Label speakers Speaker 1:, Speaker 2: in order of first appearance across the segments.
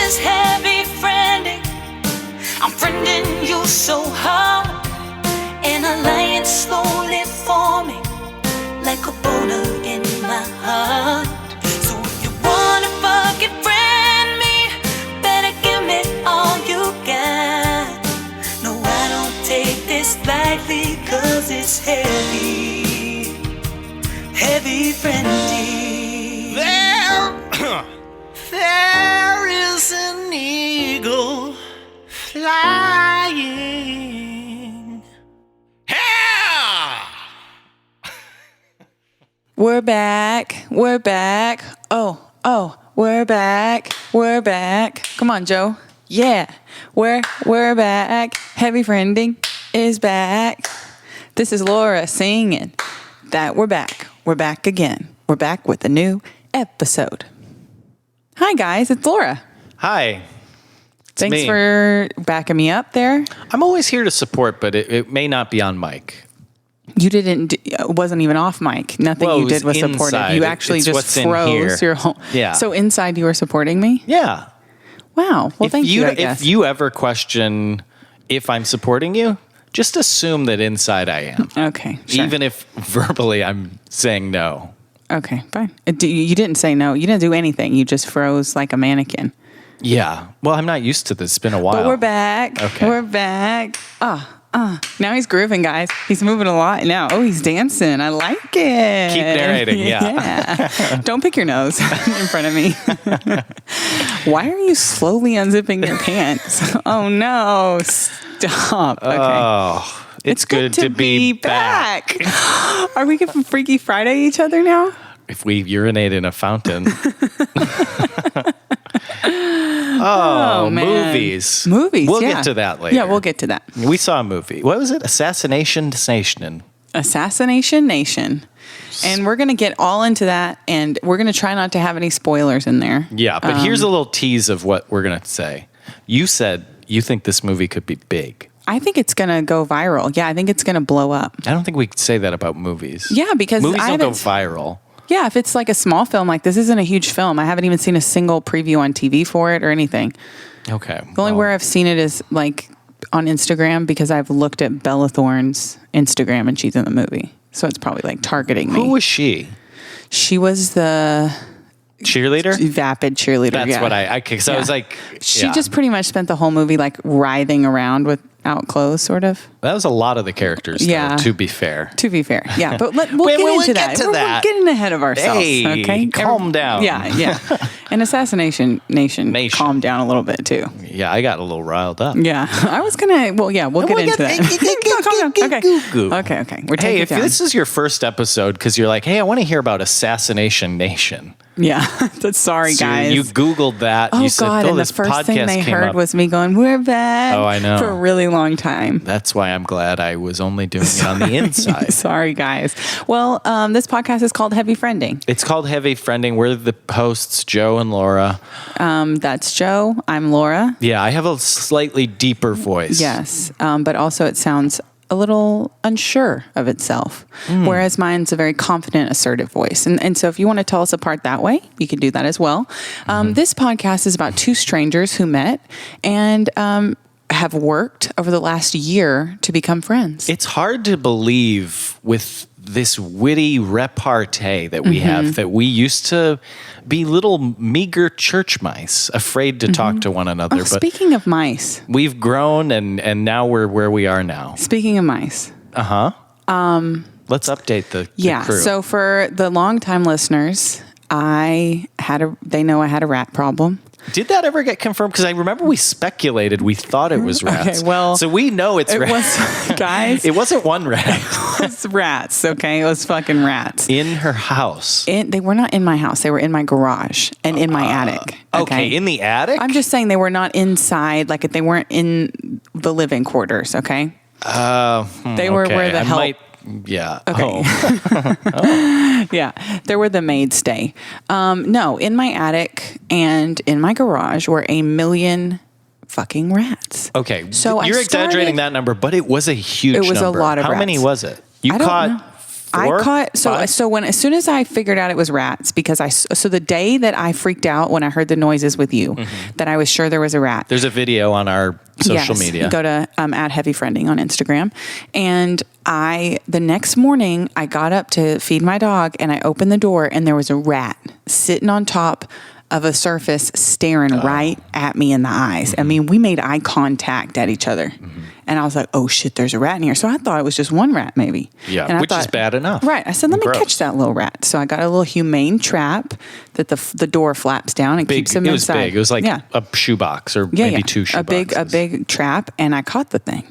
Speaker 1: is heavy friending. I'm friending you so hard. An alliance slowly forming, like a boulder in my heart. So if you wanna fucking friend me, better give me all you got. No, I don't take this lightly, cause it's heavy, heavy friendly.
Speaker 2: There is an eagle flying. Yeah!
Speaker 3: We're back. We're back. Oh, we're back. We're back. Come on, Joe. Yeah. We're back. Heavy friending is back. This is Laura singing that we're back. We're back again. We're back with a new episode. Hi, guys. It's Laura.
Speaker 2: Hi.
Speaker 3: Thanks
Speaker 2: me.
Speaker 3: for backing me up there.
Speaker 2: I'm always here to support, but it may not be on mic.
Speaker 3: You didn't, it wasn't even off mic. Nothing
Speaker 2: Well,
Speaker 3: you
Speaker 2: it
Speaker 3: did was
Speaker 2: was
Speaker 3: supportive.
Speaker 2: inside.
Speaker 3: You actually
Speaker 2: It's
Speaker 3: just
Speaker 2: what's in
Speaker 3: froze
Speaker 2: here.
Speaker 3: your whole.
Speaker 2: Yeah.
Speaker 3: So inside you were supporting me?
Speaker 2: Yeah.
Speaker 3: Wow. Well, thank you, I guess.
Speaker 2: If you ever question if I'm supporting you, just assume that inside I am.
Speaker 3: Okay. Sure.
Speaker 2: Even if verbally I'm saying no.
Speaker 3: Okay, fine. You didn't say no. You didn't do anything. You just froze like a mannequin.
Speaker 2: Yeah. Well, I'm not used to this. It's been a while.
Speaker 3: But we're back.
Speaker 2: Okay.
Speaker 3: We're back. Now he's grooving, guys. He's moving a lot now. Oh, he's dancing. I like it.
Speaker 2: Keep narrating, yeah.
Speaker 3: Don't pick your nose in front of me. Why are you slowly unzipping your pants? Oh, no. Stop. Okay.
Speaker 2: Oh, it's good to be back.
Speaker 3: Are we getting Freaky Friday each other now?
Speaker 2: If we urinate in a fountain. Oh,
Speaker 3: man.
Speaker 2: movies.
Speaker 3: Movies,
Speaker 2: We'll
Speaker 3: yeah.
Speaker 2: get to that later.
Speaker 3: Yeah, we'll get to that.
Speaker 2: We saw a movie. What was it? Assassination.
Speaker 3: Assassination Nation. And we're going to get all into that, and we're going to try not to have any spoilers in there.
Speaker 2: Yeah, but here's a little tease of what we're going to say. You said you think this movie could be big.
Speaker 3: I think it's going to go viral. Yeah, I think it's going to blow up.
Speaker 2: I don't think we could say that about movies.
Speaker 3: Yeah, because
Speaker 2: movies
Speaker 3: I
Speaker 2: don't go
Speaker 3: haven't-
Speaker 2: viral.
Speaker 3: Yeah, if it's like a small film, like this isn't a huge film. I haven't even seen a single preview on TV for it or anything.
Speaker 2: Okay.
Speaker 3: The only where I've seen it is like on Instagram because I've looked at Bella Thorne's Instagram and she's in the movie. So it's probably like targeting me.
Speaker 2: Who was she?
Speaker 3: She was the
Speaker 2: Cheerleader?
Speaker 3: vapid cheerleader.
Speaker 2: That's
Speaker 3: yeah.
Speaker 2: what I was like.
Speaker 3: She
Speaker 2: yeah.
Speaker 3: just pretty much spent the whole movie like writhing around without clothes, sort of.
Speaker 2: That was a lot of the characters, though,
Speaker 3: Yeah.
Speaker 2: to be fair.
Speaker 3: To be fair, yeah, but we'll
Speaker 2: Wait,
Speaker 3: get
Speaker 2: we'll
Speaker 3: into
Speaker 2: get
Speaker 3: that.
Speaker 2: to
Speaker 3: We're
Speaker 2: that.
Speaker 3: getting ahead of ourselves.
Speaker 2: Hey,
Speaker 3: okay,
Speaker 2: calm down.
Speaker 3: Yeah. And Assassination Nation, calm down a little bit too.
Speaker 2: Yeah, I got a little riled up.
Speaker 3: Yeah, I was gonna. Well, yeah, we'll get into that.
Speaker 2: Calm down.
Speaker 3: Okay. We're
Speaker 2: Hey,
Speaker 3: taking
Speaker 2: if
Speaker 3: it down.
Speaker 2: this is your first episode, because you're like, hey, I want to hear about Assassination Nation.
Speaker 3: Yeah, that's sorry,
Speaker 2: So
Speaker 3: guys.
Speaker 2: you Googled that.
Speaker 3: Oh
Speaker 2: you said,
Speaker 3: God! And the
Speaker 2: this
Speaker 3: first thing
Speaker 2: podcast
Speaker 3: they
Speaker 2: came
Speaker 3: heard
Speaker 2: up.
Speaker 3: was me going, "We're back."
Speaker 2: Oh, I know.
Speaker 3: For a really long time.
Speaker 2: That's why I'm glad I was only doing it on the inside.
Speaker 3: Sorry, guys. Well, this podcast is called Heavy Friending.
Speaker 2: It's called Heavy Friending. We're the hosts, Joe and Laura.
Speaker 3: That's Joe. I'm Laura.
Speaker 2: Yeah, I have a slightly deeper voice.
Speaker 3: Yes, but also it sounds a little unsure of itself, whereas mine's a very confident, assertive voice. And so if you want to tell us apart that way, you can do that as well. This podcast is about two strangers who met and have worked over the last year to become friends.
Speaker 2: It's hard to believe with this witty repartee that we have that we used to be little meager church mice, afraid to talk to one another. But
Speaker 3: Speaking of mice.
Speaker 2: we've grown and now we're where we are now.
Speaker 3: Speaking of mice.
Speaker 2: Let's update the crew.
Speaker 3: So for the longtime listeners, they know I had a rat problem.
Speaker 2: Did that ever get confirmed? Because I remember we speculated. We thought it was rats.
Speaker 3: Okay, well,
Speaker 2: so we know it's rats.
Speaker 3: Was, guys,
Speaker 2: It wasn't one rat.
Speaker 3: it was rats, okay? It was fucking rats.
Speaker 2: In her house.
Speaker 3: They were not in my house. They were in my garage and in my attic.
Speaker 2: Okay, in the attic?
Speaker 3: I'm just saying they were not inside, like they weren't in the living quarters, okay? They were where the help...
Speaker 2: Yeah.
Speaker 3: Okay.
Speaker 2: Oh.
Speaker 3: Yeah. They were the mainstay. No, in my attic and in my garage were 1 million fucking rats.
Speaker 2: Okay.
Speaker 3: So
Speaker 2: you're exaggerating that number, but it was a huge number.
Speaker 3: It was a lot of
Speaker 2: How
Speaker 3: rats.
Speaker 2: many was it? You
Speaker 3: I don't
Speaker 2: caught
Speaker 3: know.
Speaker 2: 4,
Speaker 3: I caught
Speaker 2: 5?
Speaker 3: so as soon as I figured out it was rats, because so the day that I freaked out when I heard the noises with you, that I was sure there was a rat.
Speaker 2: There's a video on our social media.
Speaker 3: Go to at Heavy Friending on Instagram. And the next morning I got up to feed my dog and I opened the door and there was a rat sitting on top of a surface staring right at me in the eyes. I mean, we made eye contact at each other. And I was like, oh shit, there's a rat in here. So I thought it was just one rat maybe.
Speaker 2: Yeah,
Speaker 3: and
Speaker 2: which is bad enough.
Speaker 3: Right. I said, let me
Speaker 2: Gross.
Speaker 3: catch that little rat. So I got a little humane trap that the door flaps down and keeps him
Speaker 2: It was
Speaker 3: inside.
Speaker 2: big. It was like a shoebox or maybe 2 shoeboxes.
Speaker 3: A big trap, and I caught the thing.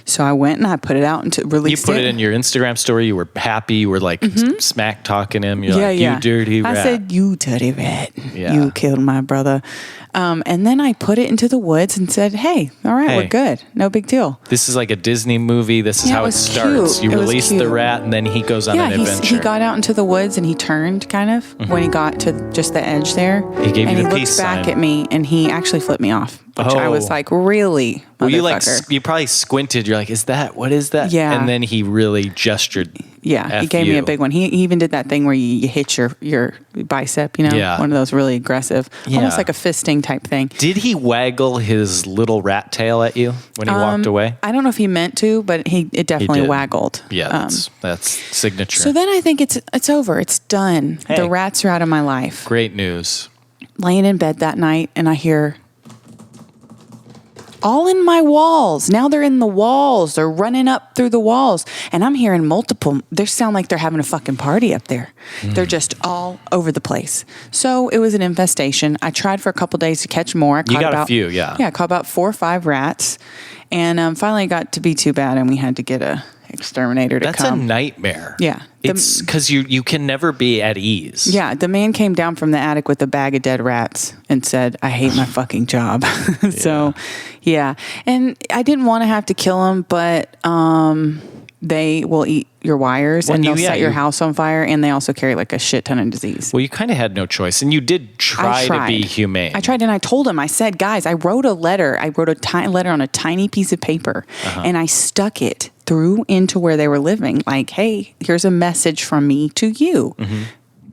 Speaker 3: So I went and I put it out and released it.
Speaker 2: You put it in your Instagram story. You were happy. You were like smack talking him. You're like, you dirty rat.
Speaker 3: I said, you dirty rat.
Speaker 2: Yeah.
Speaker 3: You killed my brother. And then I put it into the woods and said, hey, all right, we're good. No big deal.
Speaker 2: This is like a Disney movie. This is
Speaker 3: Yeah,
Speaker 2: how
Speaker 3: it
Speaker 2: it
Speaker 3: was
Speaker 2: starts.
Speaker 3: cute.
Speaker 2: You
Speaker 3: It was
Speaker 2: release the
Speaker 3: cute.
Speaker 2: rat and then he goes on an adventure.
Speaker 3: He got out into the woods and he turned kind of when he got to just the edge there.
Speaker 2: He gave
Speaker 3: and
Speaker 2: you the
Speaker 3: he
Speaker 2: peace
Speaker 3: looked back
Speaker 2: sign.
Speaker 3: at me and he actually flipped me off, which I was like, really,
Speaker 2: Well, you
Speaker 3: motherfucker?
Speaker 2: you probably squinted. You're like, what is that?
Speaker 3: Yeah.
Speaker 2: And then he really gestured.
Speaker 3: Yeah, he
Speaker 2: F
Speaker 3: gave me
Speaker 2: you.
Speaker 3: a big one. He even did that thing where you hit your bicep,
Speaker 2: Yeah.
Speaker 3: one of those really aggressive,
Speaker 2: Yeah.
Speaker 3: almost like a fisting type thing.
Speaker 2: Did he waggle his little rat tail at you when he walked away?
Speaker 3: I don't know if he meant to, but it definitely
Speaker 2: did.
Speaker 3: waggled.
Speaker 2: Yeah, that's signature.
Speaker 3: So then I think it's over. It's done.
Speaker 2: Hey.
Speaker 3: The rats are out of my life.
Speaker 2: Great news.
Speaker 3: Laying in bed that night, and I hear all in my walls. Now they're in the walls. They're running up through the walls. And I'm hearing multiple. They sound like they're having a fucking party up there. They're just all over the place. So it was an infestation. I tried for a couple days to catch more. I
Speaker 2: You got a few, yeah.
Speaker 3: Yeah, I caught about 4 or 5 rats. And finally it got to be too bad, and we had to get a exterminator to
Speaker 2: That's
Speaker 3: come.
Speaker 2: a nightmare.
Speaker 3: Yeah.
Speaker 2: It's because you can never be at ease.
Speaker 3: Yeah, the man came down from the attic with a bag of dead rats and said, I hate my fucking job. So, yeah. And I didn't want to have to kill them, but they will eat your wires and they'll set your house on fire, and they also carry like a shit ton of disease.
Speaker 2: Well, you kind of had no choice, and you did try to be humane.
Speaker 3: I tried, and I told him, I said, guys, I wrote a letter. I wrote a tiny letter on a tiny piece of paper, and I stuck it through into where they were living. Like, hey, here's a message from me to you.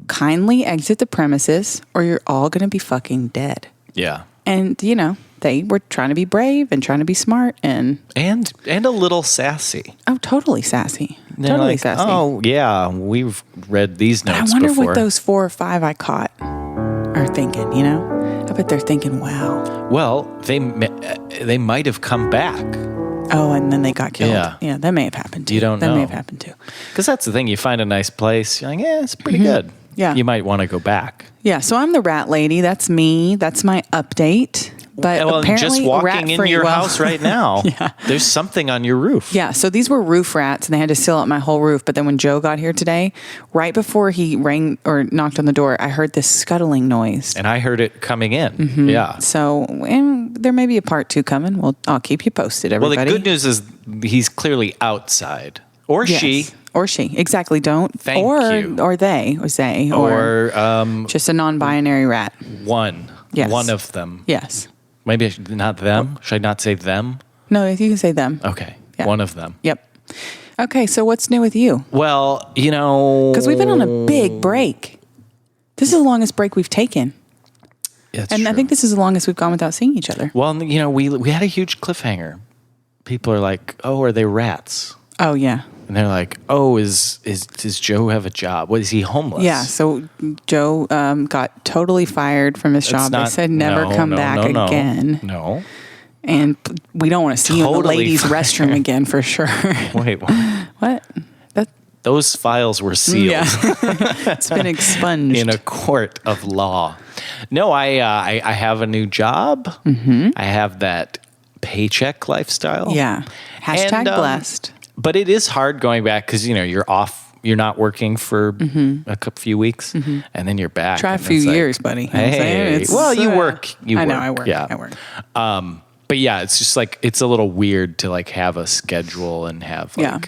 Speaker 3: Kindly exit the premises, or you're all going to be fucking dead.
Speaker 2: Yeah.
Speaker 3: And, they were trying to be brave and trying to be smart and
Speaker 2: a little sassy.
Speaker 3: oh, totally sassy.
Speaker 2: They're
Speaker 3: Totally
Speaker 2: like,
Speaker 3: sassy.
Speaker 2: oh, yeah, we've read these
Speaker 3: I
Speaker 2: notes
Speaker 3: wonder
Speaker 2: before.
Speaker 3: what those 4 or 5 I caught are thinking, I bet they're thinking, wow.
Speaker 2: Well, they might have come back.
Speaker 3: Oh, and then they got killed.
Speaker 2: Yeah.
Speaker 3: That may have happened too.
Speaker 2: You don't
Speaker 3: That
Speaker 2: know.
Speaker 3: may have happened too.
Speaker 2: Because that's the thing. You find a nice place. You're like, it's pretty good.
Speaker 3: Yeah.
Speaker 2: You might want to go back.
Speaker 3: Yeah, so I'm the rat lady. That's me. That's my update. But
Speaker 2: Well,
Speaker 3: apparently
Speaker 2: just walking in
Speaker 3: rat-free.
Speaker 2: your
Speaker 3: Well,
Speaker 2: house right now, there's something on your roof.
Speaker 3: Yeah, so these were roof rats, and they had to seal up my whole roof. But then when Joe got here today, right before he rang or knocked on the door, I heard this scuttling noise.
Speaker 2: And I heard it coming in. Yeah.
Speaker 3: So, and there may be a part 2 coming. Well, I'll keep you posted,
Speaker 2: Well,
Speaker 3: everybody.
Speaker 2: the good news is he's clearly outside. Or
Speaker 3: Yes.
Speaker 2: she.
Speaker 3: Or she. Exactly. Don't.
Speaker 2: Thank you.
Speaker 3: Or they. Or they.
Speaker 2: Or
Speaker 3: just a non-binary rat.
Speaker 2: one.
Speaker 3: Yes.
Speaker 2: One of them.
Speaker 3: Yes.
Speaker 2: Maybe I should, not them. Should I not say them?
Speaker 3: No, you can say them.
Speaker 2: Okay.
Speaker 3: Yeah.
Speaker 2: One of them.
Speaker 3: Yep. Okay, so what's new with you?
Speaker 2: Well,
Speaker 3: Because we've been on a big break. This is the longest break we've taken.
Speaker 2: That's
Speaker 3: And I
Speaker 2: true.
Speaker 3: think this is the longest we've gone without seeing each other.
Speaker 2: Well, we had a huge cliffhanger. People are like, "Oh, are they rats?"
Speaker 3: Oh, yeah.
Speaker 2: And they're like, "Oh, does Joe have a job? What, is he homeless?"
Speaker 3: Yeah, so Joe got totally fired from his job. They said never come back again.
Speaker 2: No.
Speaker 3: And we don't want to see you in the
Speaker 2: Totally
Speaker 3: ladies'
Speaker 2: fired.
Speaker 3: restroom again for sure.
Speaker 2: Wait, what?
Speaker 3: What?
Speaker 2: Those files were sealed
Speaker 3: Yeah. It's been expunged.
Speaker 2: in a court of law. No, I have a new job. Mm-hmm. I have that paycheck lifestyle.
Speaker 3: Yeah. Hashtag
Speaker 2: And,
Speaker 3: blessed.
Speaker 2: But it is hard going back because, you're off. You're not working for a few weeks, and then you're back.
Speaker 3: Try a
Speaker 2: and
Speaker 3: few
Speaker 2: it's like,
Speaker 3: years, buddy. You know what I'm saying?
Speaker 2: Hey,
Speaker 3: It's,
Speaker 2: well, you work.
Speaker 3: I know, I work.
Speaker 2: Yeah.
Speaker 3: I work.
Speaker 2: But yeah, it's just like, it's a little weird to like have a schedule and have like,
Speaker 3: Yeah.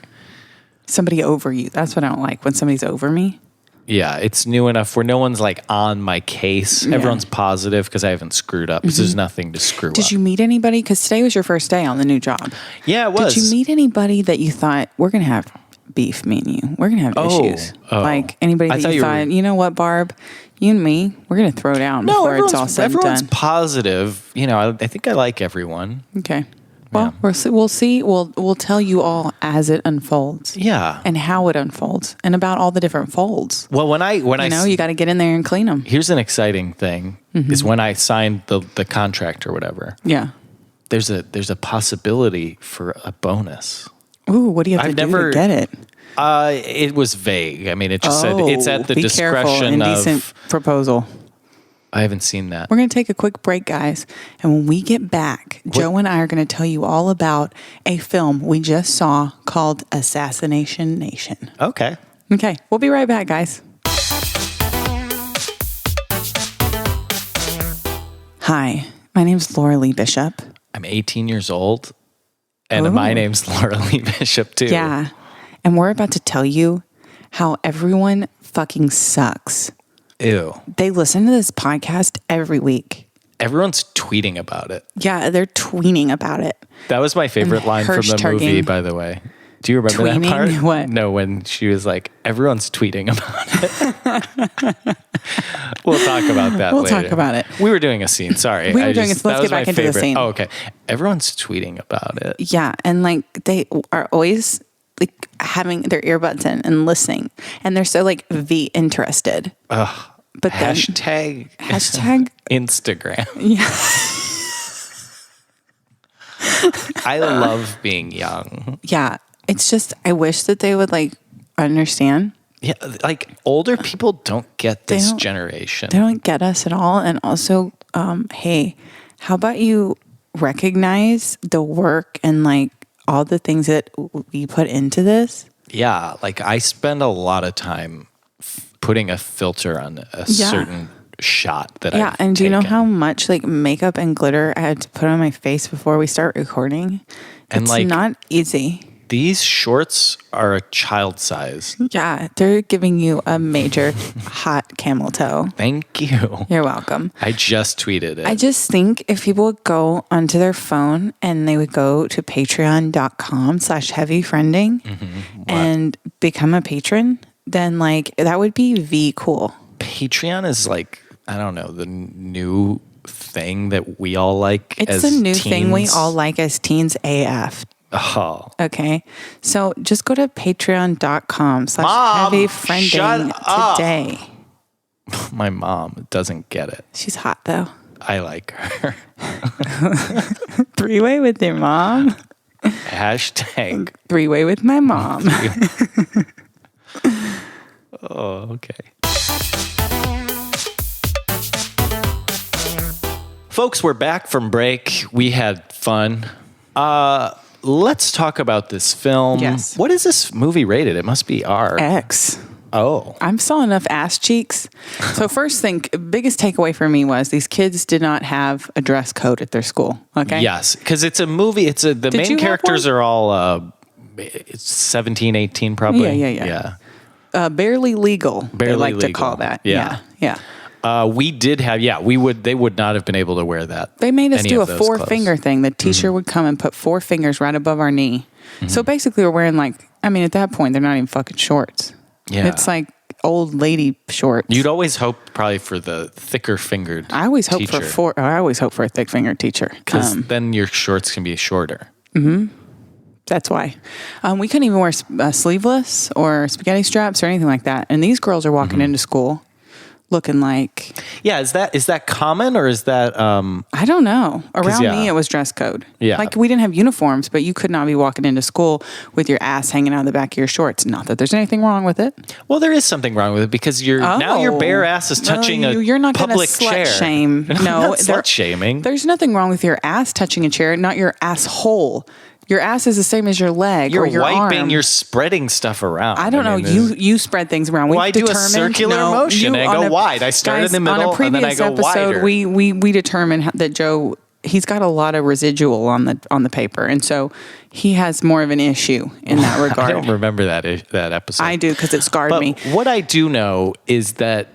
Speaker 3: Somebody over you. That's what I don't like, when somebody's over me.
Speaker 2: yeah, it's new enough where no one's like on my case.
Speaker 3: Yeah.
Speaker 2: Everyone's positive because I haven't screwed up. 'Cause there's nothing to screw up.
Speaker 3: Did you meet anybody? Because today was your first day on the new job.
Speaker 2: Yeah, it was.
Speaker 3: Did you meet anybody that you thought, we're going to have beef, me and you. We're going to have issues.
Speaker 2: Oh.
Speaker 3: Like anybody
Speaker 2: I
Speaker 3: that
Speaker 2: thought
Speaker 3: you
Speaker 2: you
Speaker 3: thought,
Speaker 2: were-
Speaker 3: you know what, Barb, you and me, we're going to throw down before it's all said and
Speaker 2: everyone's
Speaker 3: done.
Speaker 2: positive. You know, I think I like everyone.
Speaker 3: Okay. Well, we'll see. We'll tell you all as it unfolds.
Speaker 2: Yeah.
Speaker 3: And how it unfolds and about all the different folds.
Speaker 2: Well, when I
Speaker 3: You got to get in there and clean them.
Speaker 2: here's an exciting thing is when I signed the contract or whatever.
Speaker 3: Yeah.
Speaker 2: There's a possibility for a bonus.
Speaker 3: Ooh, what do you have
Speaker 2: I've
Speaker 3: to do
Speaker 2: never-
Speaker 3: to get it?
Speaker 2: It was vague. I mean, it just said it's at the
Speaker 3: be careful.
Speaker 2: discretion
Speaker 3: Indecent
Speaker 2: of.
Speaker 3: proposal.
Speaker 2: I haven't seen that.
Speaker 3: We're going to take a quick break, guys. And when we get back, Joe and I are going to tell you all about a film we just saw called Assassination Nation.
Speaker 2: Okay.
Speaker 3: Okay, we'll be right back, guys. Hi, my name's Laura Lee Bishop.
Speaker 2: I'm 18 years old, and my name's Laura Lee Bishop too.
Speaker 3: Yeah, and we're about to tell you how everyone fucking sucks.
Speaker 2: Ew.
Speaker 3: They listen to this podcast every week.
Speaker 2: Everyone's tweeting about it.
Speaker 3: Yeah, they're tweening about it.
Speaker 2: That was my favorite line from the movie,
Speaker 3: Hirsch-tugging.
Speaker 2: by the way. Do you remember that
Speaker 3: Tweening?
Speaker 2: part?
Speaker 3: What?
Speaker 2: No, when she was like, everyone's tweeting about it. We'll talk about that
Speaker 3: We'll
Speaker 2: later.
Speaker 3: talk about it.
Speaker 2: We were doing a scene. Sorry.
Speaker 3: We were doing a scene. Let's
Speaker 2: that
Speaker 3: get
Speaker 2: was
Speaker 3: back
Speaker 2: my
Speaker 3: into the
Speaker 2: favorite.
Speaker 3: scene.
Speaker 2: Oh, okay. Everyone's tweeting about it.
Speaker 3: Yeah, and like they are always like having their earbuds in and listening, and they're so like interested.
Speaker 2: Ugh.
Speaker 3: But then
Speaker 2: Hashtag Instagram.
Speaker 3: yeah,
Speaker 2: I love being young.
Speaker 3: yeah. It's just I wish that they would like understand.
Speaker 2: Yeah, like older people don't get this
Speaker 3: don't-
Speaker 2: generation.
Speaker 3: They don't get us at all, and also, hey, how about you recognize the work and like all the things that we put into this?
Speaker 2: Yeah, like I spend a lot of time putting a filter on a certain shot that
Speaker 3: Yeah,
Speaker 2: I've
Speaker 3: and do you know
Speaker 2: taken.
Speaker 3: how much like makeup and glitter I had to put on my face before we start recording?
Speaker 2: And,
Speaker 3: It's
Speaker 2: like-
Speaker 3: not easy.
Speaker 2: These shorts are a child size.
Speaker 3: Yeah, they're giving you a major hot camel toe.
Speaker 2: Thank you.
Speaker 3: You're welcome.
Speaker 2: I just tweeted it.
Speaker 3: I just think if people would go onto their phone and they would go to patreon.com/heavyfriending and become a patron, then like that would be V cool.
Speaker 2: Patreon is like, I don't know, the new thing that we all like
Speaker 3: It's
Speaker 2: as
Speaker 3: the new thing we
Speaker 2: teens.
Speaker 3: all like as teens AF.
Speaker 2: Oh.
Speaker 3: Okay. So just go to
Speaker 2: Mom,
Speaker 3: patreon.com/heavyfriending
Speaker 2: shut up.
Speaker 3: today.
Speaker 2: My mom doesn't get it.
Speaker 3: She's hot though.
Speaker 2: I like her.
Speaker 3: 3-way with your mom.
Speaker 2: Hashtag.
Speaker 3: 3-way with my mom.
Speaker 2: Oh, okay. Folks, we're back from break. We had fun. Let's talk about this film.
Speaker 3: Yes.
Speaker 2: What is this movie rated? It must be R.
Speaker 3: X.
Speaker 2: Oh.
Speaker 3: I'm saw enough ass cheeks. So first thing, biggest takeaway for me was these kids did not have a dress code at their school. Okay.
Speaker 2: Yes, because it's a movie. The
Speaker 3: you
Speaker 2: main
Speaker 3: have
Speaker 2: characters
Speaker 3: one?
Speaker 2: are all it's 17, 18 probably.
Speaker 3: Yeah. Barely legal. They
Speaker 2: Barely
Speaker 3: like to
Speaker 2: legal.
Speaker 3: call that.
Speaker 2: Yeah.
Speaker 3: Yeah.
Speaker 2: We did have, they would not have been able to wear that.
Speaker 3: They made us
Speaker 2: any
Speaker 3: do a
Speaker 2: of those clothes.
Speaker 3: 4-finger thing. The teacher would come and put 4 fingers right above our knee. So basically we're wearing like, I mean, at that point, they're not even fucking shorts.
Speaker 2: Yeah.
Speaker 3: It's like old lady shorts.
Speaker 2: You'd always hope probably for the thicker fingered
Speaker 3: I always hope
Speaker 2: teacher,
Speaker 3: for I always hope for a thick fingered teacher.
Speaker 2: because then your shorts can be shorter.
Speaker 3: That's why. We couldn't even wear sleeveless or spaghetti straps or anything like that. And these girls are walking into school looking like,
Speaker 2: Yeah, is that common or is that
Speaker 3: I don't know. Around
Speaker 2: yeah.
Speaker 3: me, it was dress code.
Speaker 2: Yeah.
Speaker 3: Like we didn't have uniforms, but you could not be walking into school with your ass hanging out of the back of your shorts. Not that there's anything wrong with it.
Speaker 2: well, there is something wrong with it because now your bare ass is touching
Speaker 3: you're not gonna
Speaker 2: public
Speaker 3: slut
Speaker 2: chair.
Speaker 3: shame.
Speaker 2: I'm
Speaker 3: No,
Speaker 2: not slut shaming.
Speaker 3: There's nothing wrong with your ass touching a chair, not your asshole. Your ass is the same as your leg
Speaker 2: You're
Speaker 3: or your
Speaker 2: wiping,
Speaker 3: arm.
Speaker 2: you're spreading stuff around.
Speaker 3: I don't know.
Speaker 2: mean,
Speaker 3: You spread things around.
Speaker 2: Well, I do a circular motion. I go wide. I start in the middle,
Speaker 3: On a previous
Speaker 2: and then I go
Speaker 3: episode,
Speaker 2: wider.
Speaker 3: we determined that Joe, he's got a lot of residual on the paper, and so he has more of an issue in that regard.
Speaker 2: I don't remember that episode.
Speaker 3: I do because it scarred
Speaker 2: But
Speaker 3: me.
Speaker 2: what I do know is that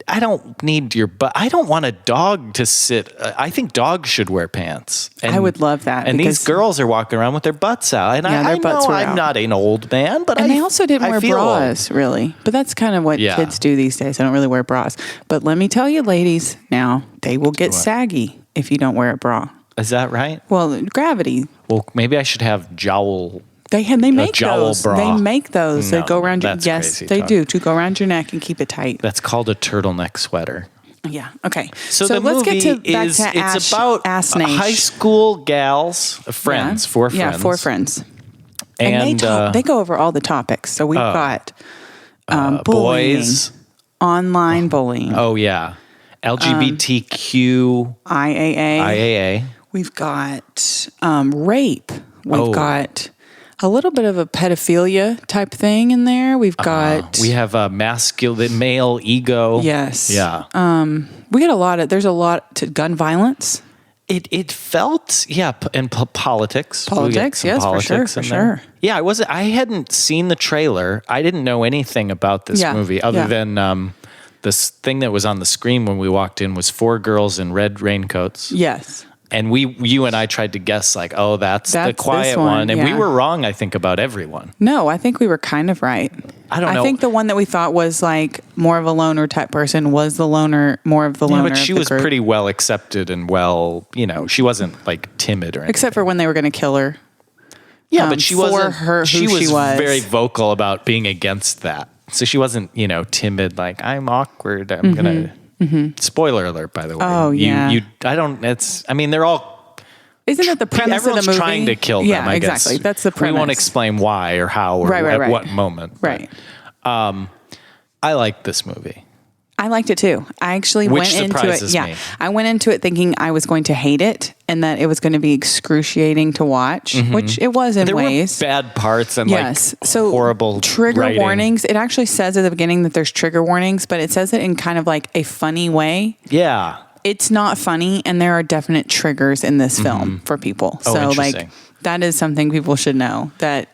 Speaker 2: I don't need your butt. I don't want a dog to sit. I think dogs should wear pants. And,
Speaker 3: I would love that.
Speaker 2: And these girls are walking around with their butts out. And
Speaker 3: Yeah,
Speaker 2: I
Speaker 3: their butts
Speaker 2: know
Speaker 3: were
Speaker 2: I'm
Speaker 3: out.
Speaker 2: not an old man, but
Speaker 3: And they also didn't
Speaker 2: I
Speaker 3: wear
Speaker 2: feel old.
Speaker 3: bras, really. But that's kind of what
Speaker 2: Yeah.
Speaker 3: kids do these days. They don't really wear bras. But let me tell you, ladies, now they will get saggy if you don't wear a bra.
Speaker 2: Is that right?
Speaker 3: Well, gravity.
Speaker 2: Well, maybe I should have jowl.
Speaker 3: They make
Speaker 2: jowl
Speaker 3: those.
Speaker 2: bra.
Speaker 3: They make those. They
Speaker 2: No,
Speaker 3: go around your.
Speaker 2: that's
Speaker 3: Yes,
Speaker 2: crazy
Speaker 3: they
Speaker 2: talk.
Speaker 3: do to go around your neck and keep it tight.
Speaker 2: That's called a turtleneck sweater.
Speaker 3: Yeah. Okay.
Speaker 2: So the
Speaker 3: let's
Speaker 2: movie
Speaker 3: get to back
Speaker 2: is
Speaker 3: to
Speaker 2: it's about
Speaker 3: Assassination.
Speaker 2: high school gals, friends,
Speaker 3: Yeah.
Speaker 2: four friends.
Speaker 3: Yeah, 4 friends.
Speaker 2: And
Speaker 3: they go over all the topics. So we've got bullying,
Speaker 2: boys.
Speaker 3: online bullying,
Speaker 2: Oh yeah, LGBTQ
Speaker 3: IAA.
Speaker 2: IAA.
Speaker 3: We've got rape. We've
Speaker 2: Oh.
Speaker 3: got a little bit of a pedophilia type thing in there. We've got
Speaker 2: We have a masculine male ego.
Speaker 3: yes,
Speaker 2: Yeah.
Speaker 3: we got a lot of. There's a lot to gun violence.
Speaker 2: It felt and politics. We got
Speaker 3: Politics,
Speaker 2: some
Speaker 3: yes, for sure,
Speaker 2: politics
Speaker 3: for
Speaker 2: in there.
Speaker 3: sure.
Speaker 2: Yeah, I hadn't seen the trailer. I didn't know anything about this
Speaker 3: Yeah,
Speaker 2: movie other
Speaker 3: yeah.
Speaker 2: than this thing that was on the screen when we walked in was 4 girls in red raincoats.
Speaker 3: Yes.
Speaker 2: And you and I tried to guess like, oh, that's the
Speaker 3: That's
Speaker 2: quiet
Speaker 3: this
Speaker 2: one.
Speaker 3: one,
Speaker 2: And we
Speaker 3: yeah.
Speaker 2: were wrong, I think, about everyone.
Speaker 3: No, I think we were kind of right.
Speaker 2: I don't know.
Speaker 3: I think the one that we thought was like more of a loner type person was the loner, more of the
Speaker 2: Yeah,
Speaker 3: loner.
Speaker 2: but she
Speaker 3: of the
Speaker 2: was
Speaker 3: group.
Speaker 2: pretty well accepted and well, she wasn't like timid or anything.
Speaker 3: Except for when they were going to kill her.
Speaker 2: Yeah, but she
Speaker 3: for
Speaker 2: wasn't.
Speaker 3: her who
Speaker 2: she
Speaker 3: she was.
Speaker 2: very vocal about being against that. So she wasn't, timid. Like I'm awkward. I'm gonna. Spoiler alert, by the way.
Speaker 3: Oh, yeah.
Speaker 2: I don't. It's. I mean, they're all.
Speaker 3: Isn't that the premise
Speaker 2: Everyone's
Speaker 3: of the movie?
Speaker 2: trying to kill them.
Speaker 3: Yeah,
Speaker 2: I guess.
Speaker 3: exactly. That's the premise.
Speaker 2: We won't explain why or how or
Speaker 3: Right,
Speaker 2: at
Speaker 3: right.
Speaker 2: what moment.
Speaker 3: Right.
Speaker 2: I like this movie.
Speaker 3: I liked it too. I actually
Speaker 2: Which
Speaker 3: went into it.
Speaker 2: surprises
Speaker 3: Yeah,
Speaker 2: me.
Speaker 3: I went into it thinking I was going to hate it and that it was going to be excruciating to watch, which it was in
Speaker 2: There
Speaker 3: ways.
Speaker 2: were bad parts and
Speaker 3: Yes.
Speaker 2: like
Speaker 3: So
Speaker 2: horrible
Speaker 3: trigger
Speaker 2: writing.
Speaker 3: warnings. It actually says at the beginning that there's trigger warnings, but it says it in kind of like a funny way.
Speaker 2: Yeah.
Speaker 3: It's not funny, and there are definite triggers in this film for people.
Speaker 2: Oh,
Speaker 3: So like
Speaker 2: interesting.
Speaker 3: that is something people should know, that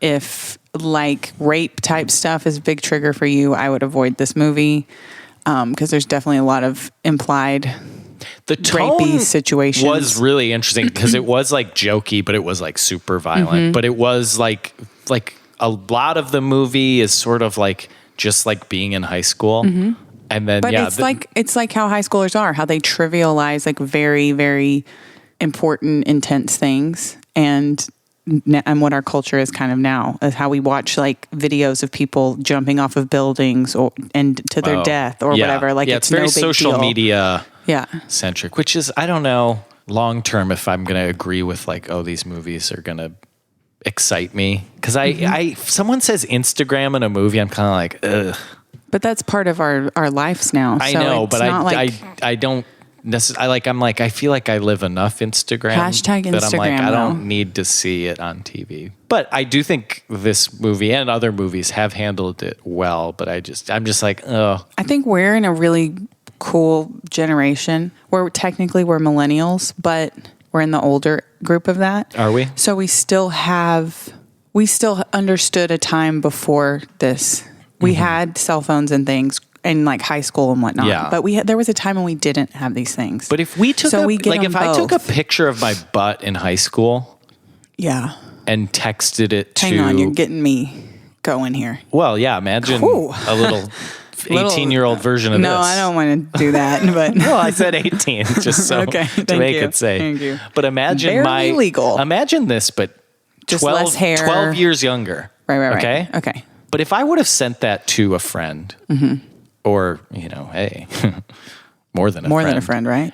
Speaker 3: if like rape type stuff is a big trigger for you, I would avoid this movie because there's definitely a lot of implied
Speaker 2: The tone
Speaker 3: rapey situations.
Speaker 2: was really interesting because it was like jokey, but it was like super violent. But it was like a lot of the movie is sort of like just like being in high school. And then
Speaker 3: But it's like how high schoolers are, how they trivialize like very, very important, intense things, and what our culture is kind of now is how we watch like videos of people jumping off of buildings and to their death or whatever. Like
Speaker 2: it's
Speaker 3: no
Speaker 2: very
Speaker 3: big
Speaker 2: social
Speaker 3: deal.
Speaker 2: media
Speaker 3: Yeah.
Speaker 2: centric, which is I don't know long term if I'm going to agree with like these movies are going to excite me because I someone says Instagram in a movie, I'm kind of like ugh.
Speaker 3: But that's part of our lives now.
Speaker 2: I
Speaker 3: so
Speaker 2: know,
Speaker 3: it's
Speaker 2: but
Speaker 3: not
Speaker 2: I don't necessarily I feel like I live enough Instagram
Speaker 3: Hashtag
Speaker 2: that I'm like
Speaker 3: Instagram,
Speaker 2: I don't
Speaker 3: though.
Speaker 2: need to see it on TV. But I do think this movie and other movies have handled it well. But I'm just like oh
Speaker 3: I think we're in a really cool generation where technically we're millennials, but we're in the older group of that.
Speaker 2: Are we?
Speaker 3: So we still understood a time before this. We had cell phones and things in like high school and whatnot.
Speaker 2: Yeah.
Speaker 3: But there was a time when we didn't have these things.
Speaker 2: But if we took if I took a picture of my butt in high school
Speaker 3: yeah.
Speaker 2: and texted it to
Speaker 3: Hang on, you're getting me going here.
Speaker 2: well, yeah, imagine
Speaker 3: Ooh.
Speaker 2: a little 18-year-old version of
Speaker 3: No,
Speaker 2: this.
Speaker 3: I don't want to do that. But
Speaker 2: Well, I said 18 just so
Speaker 3: Okay,
Speaker 2: to
Speaker 3: thank
Speaker 2: make
Speaker 3: you.
Speaker 2: it safe.
Speaker 3: Thank you.
Speaker 2: But imagine
Speaker 3: Barely legal.
Speaker 2: Imagine this, but
Speaker 3: Just
Speaker 2: 12,
Speaker 3: less hair.
Speaker 2: 12 years younger.
Speaker 3: right.
Speaker 2: Okay.
Speaker 3: Okay.
Speaker 2: But if I would have sent that to a friend, or hey, more than a friend,
Speaker 3: right?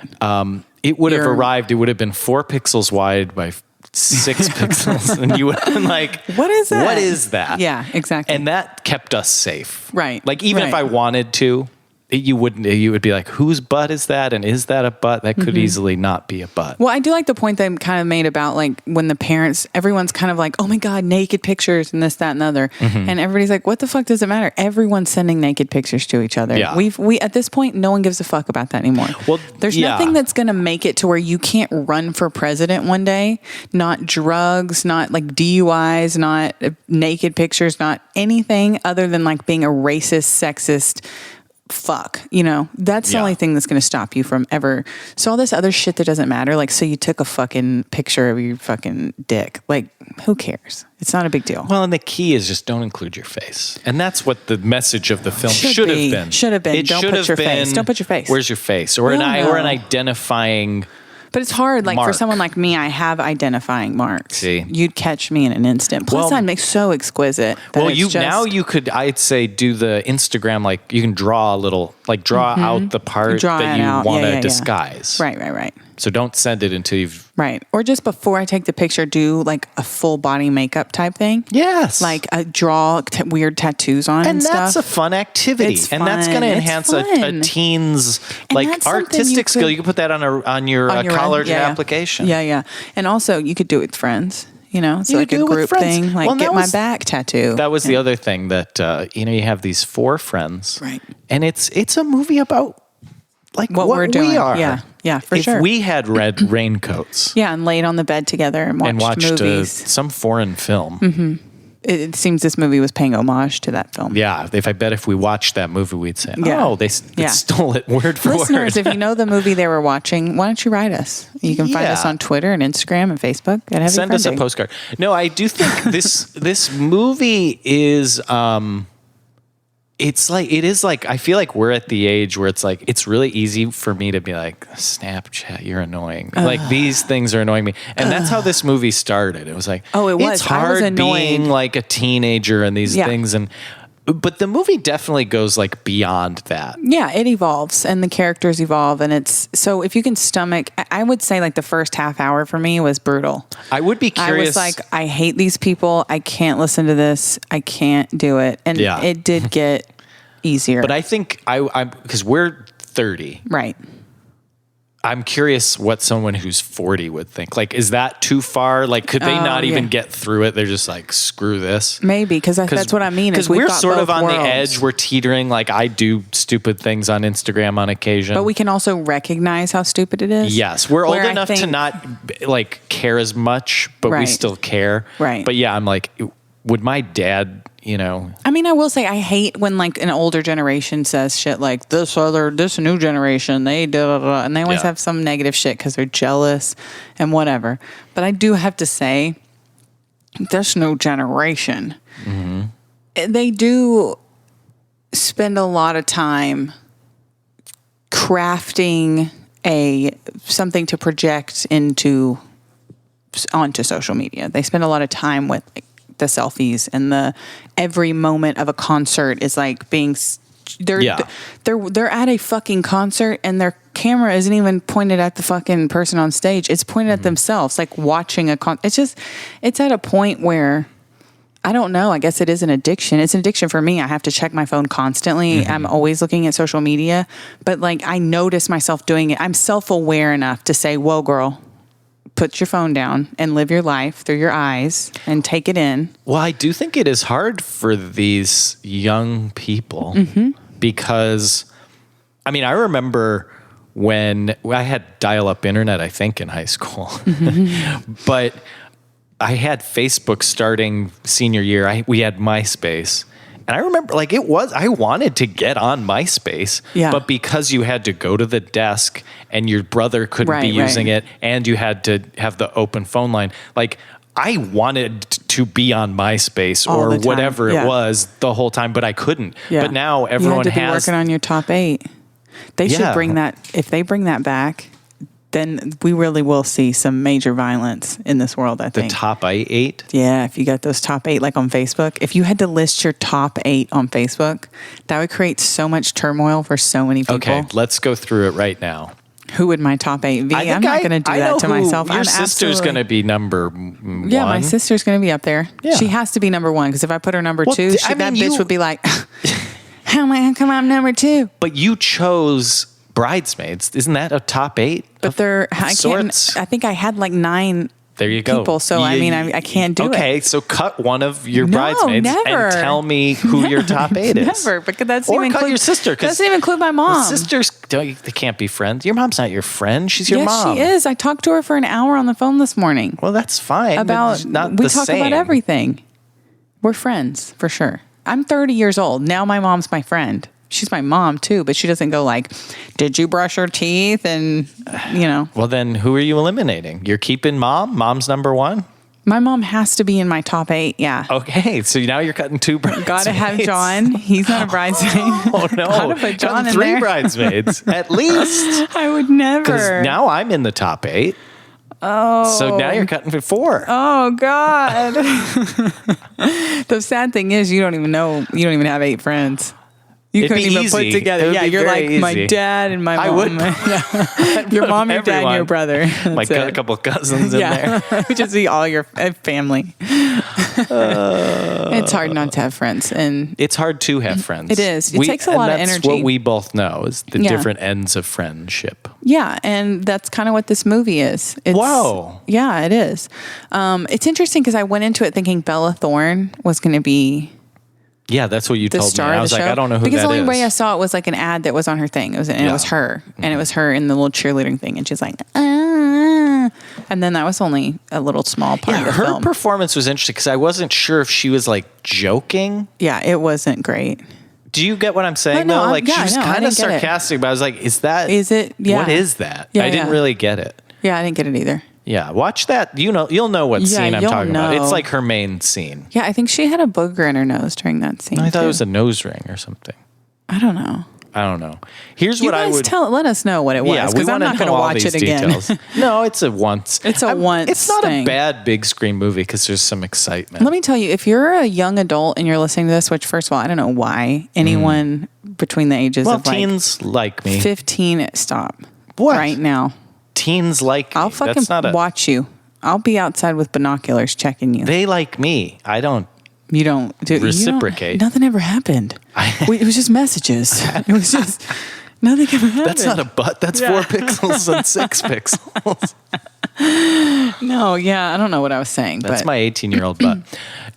Speaker 2: it would have
Speaker 3: You're-
Speaker 2: arrived. It would have been 4 pixels wide by 6 pixels, and you would have been like,
Speaker 3: What is that?
Speaker 2: What is that?"
Speaker 3: Yeah, exactly.
Speaker 2: And that kept us safe,
Speaker 3: Right,
Speaker 2: Like even if
Speaker 3: right.
Speaker 2: I wanted to, you wouldn't. You would be like, "Whose butt is that? And is that a butt? That could easily not be a butt."
Speaker 3: Well, I do like the point they kind of made about like when the parents, everyone's kind of like, oh my God, naked pictures and this, that, and the other. And everybody's like, what the fuck does it matter? Everyone's sending naked pictures to each other.
Speaker 2: Yeah.
Speaker 3: We at this point, no one gives a fuck about that anymore.
Speaker 2: Well,
Speaker 3: there's
Speaker 2: yeah.
Speaker 3: nothing that's going to make it to where you can't run for president one day. Not drugs, not like DUIs, not naked pictures, not anything other than like being a racist, sexist fuck, that's the
Speaker 2: Yeah.
Speaker 3: only thing that's going to stop you from ever. So all this other shit that doesn't matter, like, so you took a fucking picture of your fucking dick, like, who cares? It's not a big deal.
Speaker 2: Well, and the key is just don't include your face. And that's what the message of the film should have been.
Speaker 3: Should have been.
Speaker 2: It
Speaker 3: Don't
Speaker 2: should
Speaker 3: put
Speaker 2: have
Speaker 3: your
Speaker 2: been,
Speaker 3: face. Don't put your face.
Speaker 2: Where's your face? Or an
Speaker 3: Well,
Speaker 2: or an
Speaker 3: no.
Speaker 2: identifying.
Speaker 3: But it's hard. Like, for
Speaker 2: Mark.
Speaker 3: someone like me, I have identifying marks.
Speaker 2: See.
Speaker 3: You'd catch me in an instant. Plus,
Speaker 2: Well-
Speaker 3: I'm so exquisite. That
Speaker 2: Well,
Speaker 3: it's just,
Speaker 2: now you could, I'd say, do the Instagram, like you can draw a little, like draw out the part
Speaker 3: Draw
Speaker 2: that
Speaker 3: it
Speaker 2: you
Speaker 3: out.
Speaker 2: want to
Speaker 3: Yeah.
Speaker 2: disguise.
Speaker 3: Right.
Speaker 2: So don't send it until you've.
Speaker 3: Right. Or just before I take the picture, do like a full body makeup type thing.
Speaker 2: Yes.
Speaker 3: Like draw weird tattoos on
Speaker 2: and that's
Speaker 3: stuff.
Speaker 2: a fun activity,
Speaker 3: It's
Speaker 2: and that's
Speaker 3: fun.
Speaker 2: going to
Speaker 3: It's
Speaker 2: enhance a
Speaker 3: fun.
Speaker 2: teen's
Speaker 3: And
Speaker 2: like
Speaker 3: that's something
Speaker 2: artistic skill. You can put that on your college application.
Speaker 3: Yeah. And also, you could do it with friends. It's
Speaker 2: You
Speaker 3: like
Speaker 2: could
Speaker 3: a
Speaker 2: do it with
Speaker 3: group
Speaker 2: friends.
Speaker 3: thing. Like,
Speaker 2: Well,
Speaker 3: get
Speaker 2: that
Speaker 3: my
Speaker 2: was-
Speaker 3: back tattoo.
Speaker 2: That was the other thing that you have these 4 friends,
Speaker 3: Right.
Speaker 2: And it's a movie about like
Speaker 3: What we're doing.
Speaker 2: we are.
Speaker 3: Yeah, for
Speaker 2: if
Speaker 3: sure.
Speaker 2: we had red raincoats
Speaker 3: Yeah, and laid on the bed together and watched movies.
Speaker 2: some foreign film.
Speaker 3: It seems this movie was paying homage to that film.
Speaker 2: Yeah, if we watched that movie, we'd say,
Speaker 3: Yeah.
Speaker 2: "Oh, they
Speaker 3: Yeah.
Speaker 2: stole it word for
Speaker 3: Listeners,
Speaker 2: word."
Speaker 3: if you know the movie they were watching, why don't you write us? You can find
Speaker 2: Yeah.
Speaker 3: us on Twitter and Instagram and Facebook at Heavy
Speaker 2: Send us a
Speaker 3: Friending.
Speaker 2: postcard. No, I do think this movie is. It is like I feel like we're at the age where it's like it's really easy for me to be like, Snapchat, you're annoying. Like these things are annoying me, and that's how this movie started. It was like,
Speaker 3: Oh, it was.
Speaker 2: It's
Speaker 3: I was
Speaker 2: hard
Speaker 3: annoyed.
Speaker 2: being like a teenager and these
Speaker 3: Yeah.
Speaker 2: things, but the movie definitely goes like beyond that.
Speaker 3: Yeah, it evolves and the characters evolve, and it's so if you can stomach, I would say like the first half hour for me was brutal.
Speaker 2: I would be curious.
Speaker 3: I was like, I hate these people. I can't listen to this. I can't do it. And
Speaker 2: Yeah.
Speaker 3: it did get easier.
Speaker 2: but I think I'm because we're 30.
Speaker 3: right.
Speaker 2: I'm curious what someone who's 40 would think. Like, is that too far? Like, could they not even
Speaker 3: yeah.
Speaker 2: get through it? They're just like, screw this.
Speaker 3: Maybe because that's what I mean.
Speaker 2: Because
Speaker 3: Is we've
Speaker 2: we're
Speaker 3: got
Speaker 2: sort of
Speaker 3: both
Speaker 2: on the
Speaker 3: worlds.
Speaker 2: edge. We're teetering. Like, I do stupid things on Instagram on occasion.
Speaker 3: But we can also recognize how stupid it is.
Speaker 2: Yes, we're old
Speaker 3: Where I
Speaker 2: enough to
Speaker 3: think-
Speaker 2: not like care as much, but we
Speaker 3: Right.
Speaker 2: still care.
Speaker 3: Right.
Speaker 2: But yeah, I'm like, would my dad,
Speaker 3: I mean, I will say I hate when like an older generation says shit like this new generation, they da da da, and they always
Speaker 2: Yeah.
Speaker 3: have some negative shit because they're jealous and whatever. But I do have to say, this new generation, they do spend a lot of time crafting something to project onto social media. They spend a lot of time with like, the selfies and every moment of a concert is like being they're at a fucking concert and their camera isn't even pointed at the fucking person on stage. It's pointed at themselves, like watching it's at a point where I don't know. I guess it is an addiction. It's an addiction for me. I have to check my phone constantly. I'm always looking at social media, but like I notice myself doing it. I'm self-aware enough to say, whoa, girl, put your phone down and live your life through your eyes and take it in.
Speaker 2: Well, I do think it is hard for these young people because, I mean, I remember when I had dial-up internet, I think, in high school, but I had Facebook starting senior year. We had MySpace. And I remember, like, I wanted to get on MySpace,
Speaker 3: Yeah.
Speaker 2: but because you had to go to the desk and your brother couldn't be
Speaker 3: Right.
Speaker 2: using it and you had to have the open phone line, like, I wanted to be on MySpace
Speaker 3: All
Speaker 2: or
Speaker 3: the time.
Speaker 2: whatever
Speaker 3: Yeah.
Speaker 2: it was the whole time, but I couldn't.
Speaker 3: Yeah.
Speaker 2: But now
Speaker 3: you
Speaker 2: everyone
Speaker 3: had to be
Speaker 2: has.
Speaker 3: working on your top 8. They should
Speaker 2: Yeah.
Speaker 3: bring that. If they bring that back, then we really will see some major violence in this world, I
Speaker 2: the
Speaker 3: think.
Speaker 2: top 8.
Speaker 3: Yeah, if you got those top 8 like on Facebook, if you had to list your top 8 on Facebook, that would create so much turmoil for so many people.
Speaker 2: Okay, let's go through it right now.
Speaker 3: Who would my top 8 be? I'm not going to do
Speaker 2: I know
Speaker 3: that to
Speaker 2: who-
Speaker 3: myself.
Speaker 2: Your
Speaker 3: I'm
Speaker 2: sister's
Speaker 3: absolutely-
Speaker 2: going to be number 1.
Speaker 3: Yeah, my sister's going to be up there.
Speaker 2: Yeah.
Speaker 3: She has to be number 1 because if I put her number
Speaker 2: Well,
Speaker 3: 2,
Speaker 2: I
Speaker 3: that
Speaker 2: mean,
Speaker 3: bitch would be like, how come I'm number 2?
Speaker 2: But you chose Bridesmaids. Isn't that a top 8?
Speaker 3: But I
Speaker 2: sorts?
Speaker 3: think I had like 9
Speaker 2: There you go.
Speaker 3: people, so I mean, I can't do it.
Speaker 2: Okay, so cut one of your
Speaker 3: No,
Speaker 2: bridesmaids
Speaker 3: never.
Speaker 2: and tell me who your top 8 is.
Speaker 3: Never, because that's
Speaker 2: Or
Speaker 3: even
Speaker 2: cut
Speaker 3: include
Speaker 2: your sister. 'Cause
Speaker 3: doesn't even include my mom.
Speaker 2: Sisters, they can't be friends. Your mom's not your friend. She's your
Speaker 3: yes,
Speaker 2: mom.
Speaker 3: she is. I talked to her for an hour on the phone this morning
Speaker 2: Well, that's fine.
Speaker 3: about
Speaker 2: It's not
Speaker 3: we
Speaker 2: the
Speaker 3: talk
Speaker 2: same.
Speaker 3: about everything. We're friends for sure. I'm 30 years old now. My mom's my friend. she's my mom too, but she doesn't go like, did you brush your teeth? And,
Speaker 2: Well, then who are you eliminating? You're keeping mom? Mom's number one?
Speaker 3: My mom has to be in my top 8. Yeah.
Speaker 2: Okay. So now you're cutting 2 bridesmaids.
Speaker 3: Gotta have John. He's not a bridesmaid.
Speaker 2: Oh, no.
Speaker 3: Gotta put John
Speaker 2: Cutting
Speaker 3: in
Speaker 2: 3
Speaker 3: there.
Speaker 2: bridesmaids, at least.
Speaker 3: I would never.
Speaker 2: Because now I'm in the top 8. Oh. So now you're cutting for 4.
Speaker 3: Oh God. The sad thing is you don't even have 8 friends. You
Speaker 2: It'd
Speaker 3: couldn't
Speaker 2: be
Speaker 3: even
Speaker 2: easy.
Speaker 3: put together.
Speaker 2: It would
Speaker 3: Yeah,
Speaker 2: be
Speaker 3: you're
Speaker 2: very
Speaker 3: like my
Speaker 2: easy.
Speaker 3: dad and my mom.
Speaker 2: I would.
Speaker 3: Yeah. Your mom, your dad, and your
Speaker 2: Everyone.
Speaker 3: brother.
Speaker 2: Like
Speaker 3: That's
Speaker 2: got a
Speaker 3: it.
Speaker 2: couple cousins in there.
Speaker 3: We just see all your family. It's hard not to have friends, and
Speaker 2: It's hard to have friends.
Speaker 3: It is. It takes a lot of
Speaker 2: That's
Speaker 3: energy.
Speaker 2: what we both know is the
Speaker 3: Yeah.
Speaker 2: different ends of friendship.
Speaker 3: yeah, and that's kind of what this movie is. It's,
Speaker 2: Wow.
Speaker 3: Yeah, it is. It's interesting because I went into it thinking Bella Thorne was going to be
Speaker 2: Yeah, that's what you
Speaker 3: the
Speaker 2: told me.
Speaker 3: star
Speaker 2: I
Speaker 3: of
Speaker 2: was
Speaker 3: the show.
Speaker 2: like, I don't know who
Speaker 3: because
Speaker 2: that
Speaker 3: the only
Speaker 2: is.
Speaker 3: way I saw it was like an ad that was on her thing. It was
Speaker 2: Yeah.
Speaker 3: her, and it was her in the little cheerleading thing, and she's like, ah. And then that was only a little small part of the
Speaker 2: her
Speaker 3: film.
Speaker 2: performance was interesting because I wasn't sure if she was like joking.
Speaker 3: Yeah, it wasn't great.
Speaker 2: Do you get what I'm saying?
Speaker 3: No,
Speaker 2: though? Like
Speaker 3: yeah,
Speaker 2: she was
Speaker 3: no, I
Speaker 2: kind of
Speaker 3: didn't get it.
Speaker 2: sarcastic, but I was like, is it?
Speaker 3: Yeah.
Speaker 2: What is that?
Speaker 3: Yeah,
Speaker 2: I didn't
Speaker 3: yeah.
Speaker 2: really get it.
Speaker 3: Yeah, I didn't get it either.
Speaker 2: Yeah, watch that. You'll know what
Speaker 3: Yeah,
Speaker 2: scene I'm
Speaker 3: you'll
Speaker 2: talking about.
Speaker 3: know.
Speaker 2: It's like her main scene.
Speaker 3: Yeah, I think she had a booger in her nose during that scene.
Speaker 2: I thought
Speaker 3: too.
Speaker 2: it was a nose ring or something.
Speaker 3: I don't know.
Speaker 2: I don't know. Here's
Speaker 3: You
Speaker 2: what I
Speaker 3: guys
Speaker 2: would
Speaker 3: let us know what it was,
Speaker 2: Yeah, we
Speaker 3: because I'm
Speaker 2: want
Speaker 3: not
Speaker 2: to
Speaker 3: going
Speaker 2: know
Speaker 3: to
Speaker 2: all
Speaker 3: watch
Speaker 2: these
Speaker 3: it again.
Speaker 2: details. No, it's a once.
Speaker 3: It's a once
Speaker 2: It's not
Speaker 3: thing.
Speaker 2: a bad big screen movie because there's some excitement.
Speaker 3: Let me tell you, if you're a young adult and you're listening to this, which first of all, I don't know why anyone between the ages
Speaker 2: well,
Speaker 3: of like
Speaker 2: teens like me.
Speaker 3: 15, stop.
Speaker 2: What?
Speaker 3: Right now.
Speaker 2: Teens like me.
Speaker 3: I'll fucking
Speaker 2: That's not a,
Speaker 3: watch you. I'll be outside with binoculars checking you.
Speaker 2: They like me. I don't.
Speaker 3: You don't do
Speaker 2: Reciprocate.
Speaker 3: Nothing ever happened. It was just messages. It was just nothing ever happened.
Speaker 2: That's not a butt. That's 4 pixels and 6 pixels.
Speaker 3: No, yeah, I don't know what I was saying.
Speaker 2: That's
Speaker 3: but
Speaker 2: my 18-year-old butt.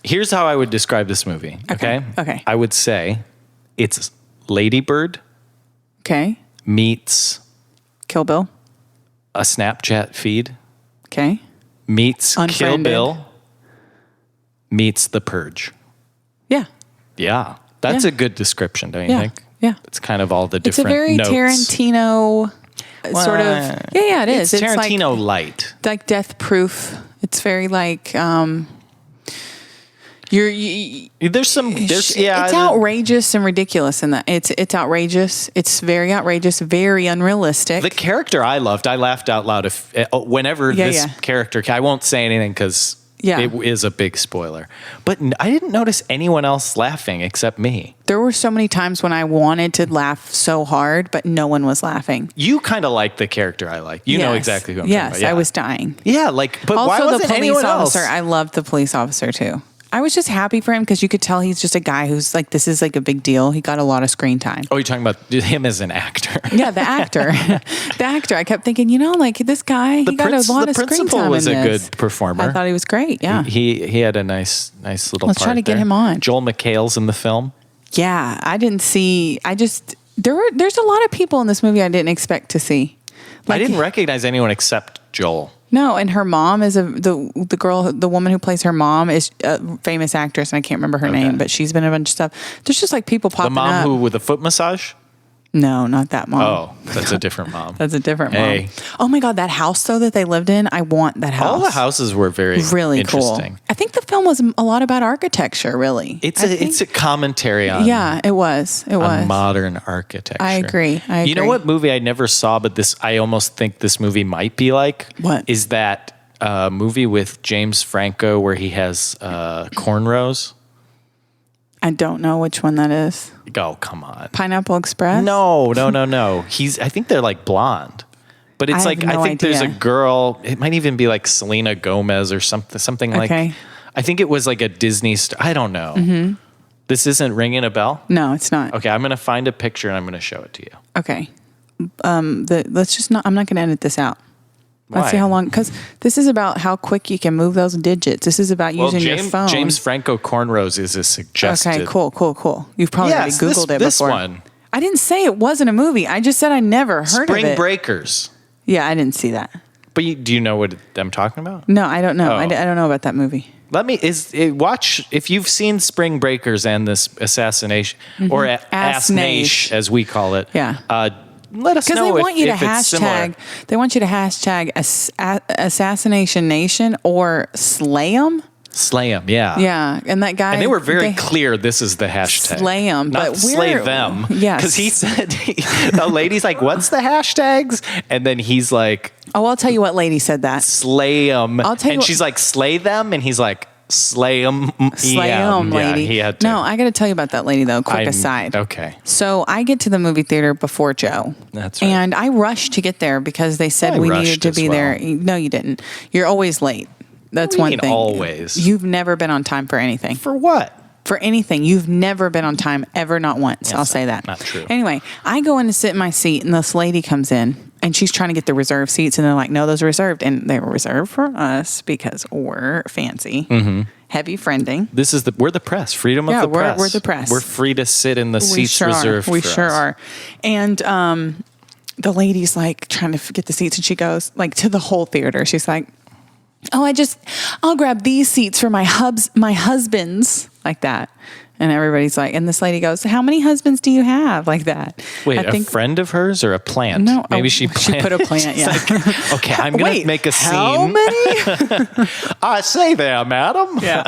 Speaker 2: Here's how I would describe this movie. Okay.
Speaker 3: Okay.
Speaker 2: I would say it's Lady Bird
Speaker 3: okay.
Speaker 2: meets
Speaker 3: Kill Bill.
Speaker 2: a Snapchat feed
Speaker 3: Okay.
Speaker 2: meets Kill
Speaker 3: Unfriended.
Speaker 2: Bill meets The Purge.
Speaker 3: Yeah.
Speaker 2: Yeah. That's
Speaker 3: Yeah.
Speaker 2: a good description, don't you
Speaker 3: Yeah.
Speaker 2: think?
Speaker 3: Yeah.
Speaker 2: It's kind of all the
Speaker 3: It's a
Speaker 2: different
Speaker 3: very
Speaker 2: notes.
Speaker 3: Tarantino sort of. Yeah, it is.
Speaker 2: It's Tarantino
Speaker 3: like,
Speaker 2: light.
Speaker 3: like Death Proof. It's very like
Speaker 2: There's
Speaker 3: it's outrageous and ridiculous in that. It's outrageous. It's very outrageous, very unrealistic.
Speaker 2: the character I loved. I laughed out loud whenever
Speaker 3: Yeah,
Speaker 2: this
Speaker 3: yeah.
Speaker 2: character. I won't say anything because
Speaker 3: Yeah.
Speaker 2: it is a big spoiler. But I didn't notice anyone else laughing except me.
Speaker 3: There were so many times when I wanted to laugh so hard, but no one was laughing.
Speaker 2: You kind of like the character I like. You know
Speaker 3: Yes.
Speaker 2: exactly who I'm
Speaker 3: Yes,
Speaker 2: talking about. Yeah.
Speaker 3: I was dying.
Speaker 2: Yeah, like, but why
Speaker 3: Also, the
Speaker 2: wasn't
Speaker 3: police
Speaker 2: anyone
Speaker 3: officer.
Speaker 2: else?
Speaker 3: I loved the police officer too. I was just happy for him because you could tell he's just a guy who's like, this is like a big deal. He got a lot of screen time.
Speaker 2: Oh, you're talking about him as an actor.
Speaker 3: Yeah, the actor. The actor. I kept thinking, like this guy, he got a lot of screen
Speaker 2: principal
Speaker 3: time
Speaker 2: was
Speaker 3: in
Speaker 2: a
Speaker 3: this.
Speaker 2: good performer.
Speaker 3: I thought he was great. Yeah.
Speaker 2: He had a nice little
Speaker 3: Let's
Speaker 2: part
Speaker 3: try to get
Speaker 2: there.
Speaker 3: him on.
Speaker 2: Joel McHale's in the film.
Speaker 3: Yeah. I didn't see, there's a lot of people in this movie I didn't expect to see.
Speaker 2: I didn't recognize anyone except Joel.
Speaker 3: No, and her mom is the girl, the woman who plays her mom is a famous actress, and I can't remember her name, but she's been in a bunch of stuff. There's just like people
Speaker 2: The
Speaker 3: popping
Speaker 2: mom
Speaker 3: up.
Speaker 2: who with a foot massage?
Speaker 3: No, not that mom.
Speaker 2: Oh, that's a different mom.
Speaker 3: That's a different
Speaker 2: Hey.
Speaker 3: mom. Oh my God, that house though that they lived in, I want that house.
Speaker 2: All the houses were very
Speaker 3: really cool.
Speaker 2: interesting.
Speaker 3: I think the film was a lot about architecture, really.
Speaker 2: It's
Speaker 3: I
Speaker 2: a
Speaker 3: think-
Speaker 2: it's a commentary on
Speaker 3: yeah, it was. It
Speaker 2: on
Speaker 3: was.
Speaker 2: modern architecture.
Speaker 3: I agree.
Speaker 2: You know what movie I never saw, but I almost think this movie might be like?
Speaker 3: What?
Speaker 2: Is that movie with James Franco where he has cornrows?
Speaker 3: I don't know which one that is.
Speaker 2: Oh, come on.
Speaker 3: Pineapple Express?
Speaker 2: No. I think they're like blonde. But it's
Speaker 3: I
Speaker 2: like,
Speaker 3: have no
Speaker 2: I think there's a
Speaker 3: idea.
Speaker 2: girl, it might even be like Selena Gomez or something like,
Speaker 3: Okay.
Speaker 2: I think it was like a Disney star. I don't know.
Speaker 3: Mm-hmm.
Speaker 2: This isn't ringing a bell?
Speaker 3: No, it's not.
Speaker 2: Okay, I'm going to find a picture and I'm going to show it to you.
Speaker 3: Okay. Let's just not, I'm not going to edit this out. Let's see
Speaker 2: Why?
Speaker 3: how long, because this is about how quick you can move those digits. This is about using your phone.
Speaker 2: James Franco cornrows is a suggested.
Speaker 3: Okay, cool. You've probably already
Speaker 2: Yes,
Speaker 3: Googled it
Speaker 2: this
Speaker 3: before.
Speaker 2: one.
Speaker 3: I didn't say it wasn't a movie. I just said I never heard
Speaker 2: Spring
Speaker 3: of it.
Speaker 2: Breakers.
Speaker 3: Yeah, I didn't see that.
Speaker 2: But do you know what I'm talking about?
Speaker 3: No, I don't know.
Speaker 2: Oh.
Speaker 3: I don't know about that movie.
Speaker 2: watch if you've seen Spring Breakers and this Assassination or Assassination as we call it.
Speaker 3: Yeah.
Speaker 2: Let us know if it's similar.
Speaker 3: They want you to hashtag Assassination Nation or Slay 'em.
Speaker 2: Slay 'em, yeah.
Speaker 3: Yeah, and that guy...
Speaker 2: And they were very clear this is the hashtag.
Speaker 3: Slay 'em.
Speaker 2: Not
Speaker 3: but
Speaker 2: slay them.
Speaker 3: Yes.
Speaker 2: Because he said, the lady's like, what's the hashtags? And then he's like...
Speaker 3: Oh, I'll tell you what lady said that.
Speaker 2: Slay 'em.
Speaker 3: I'll tell you
Speaker 2: and she's like, slay them? And he's like, slay 'em.
Speaker 3: Slay 'em, lady.
Speaker 2: Yeah, he had to.
Speaker 3: No, I got to tell you about that lady, though. Quick aside.
Speaker 2: Okay.
Speaker 3: So I get to the movie theater before Joe.
Speaker 2: That's right.
Speaker 3: And I rushed to get there because they said we needed to be there. No, you didn't. You're always late. That's one thing.
Speaker 2: Always.
Speaker 3: You've never been on time for anything.
Speaker 2: For what?
Speaker 3: For anything. You've never been on time, ever, not once.
Speaker 2: Yes,
Speaker 3: I'll say that.
Speaker 2: Not true.
Speaker 3: Anyway, I go in to sit in my seat, and this lady comes in, and she's trying to get the reserved seats, and they're like, no, those are reserved. And they were reserved for us because we're fancy. Mm-hmm. Heavy friending.
Speaker 2: We're the press. Freedom of the press.
Speaker 3: We're the press.
Speaker 2: We're free to sit in the seats reserved for us.
Speaker 3: We sure are. And the lady's like trying to get the seats, and she goes like to the whole theater. She's like, oh, I'll grab these seats for my husbands, like that. And everybody's like, and this lady goes, how many husbands do you have, like that?
Speaker 2: Wait, a friend of hers or a plant?
Speaker 3: No.
Speaker 2: Maybe she
Speaker 3: put a plant, yeah.
Speaker 2: Like, okay, I'm going to make a scene.
Speaker 3: How many?
Speaker 2: I say there, madam.
Speaker 3: Yeah.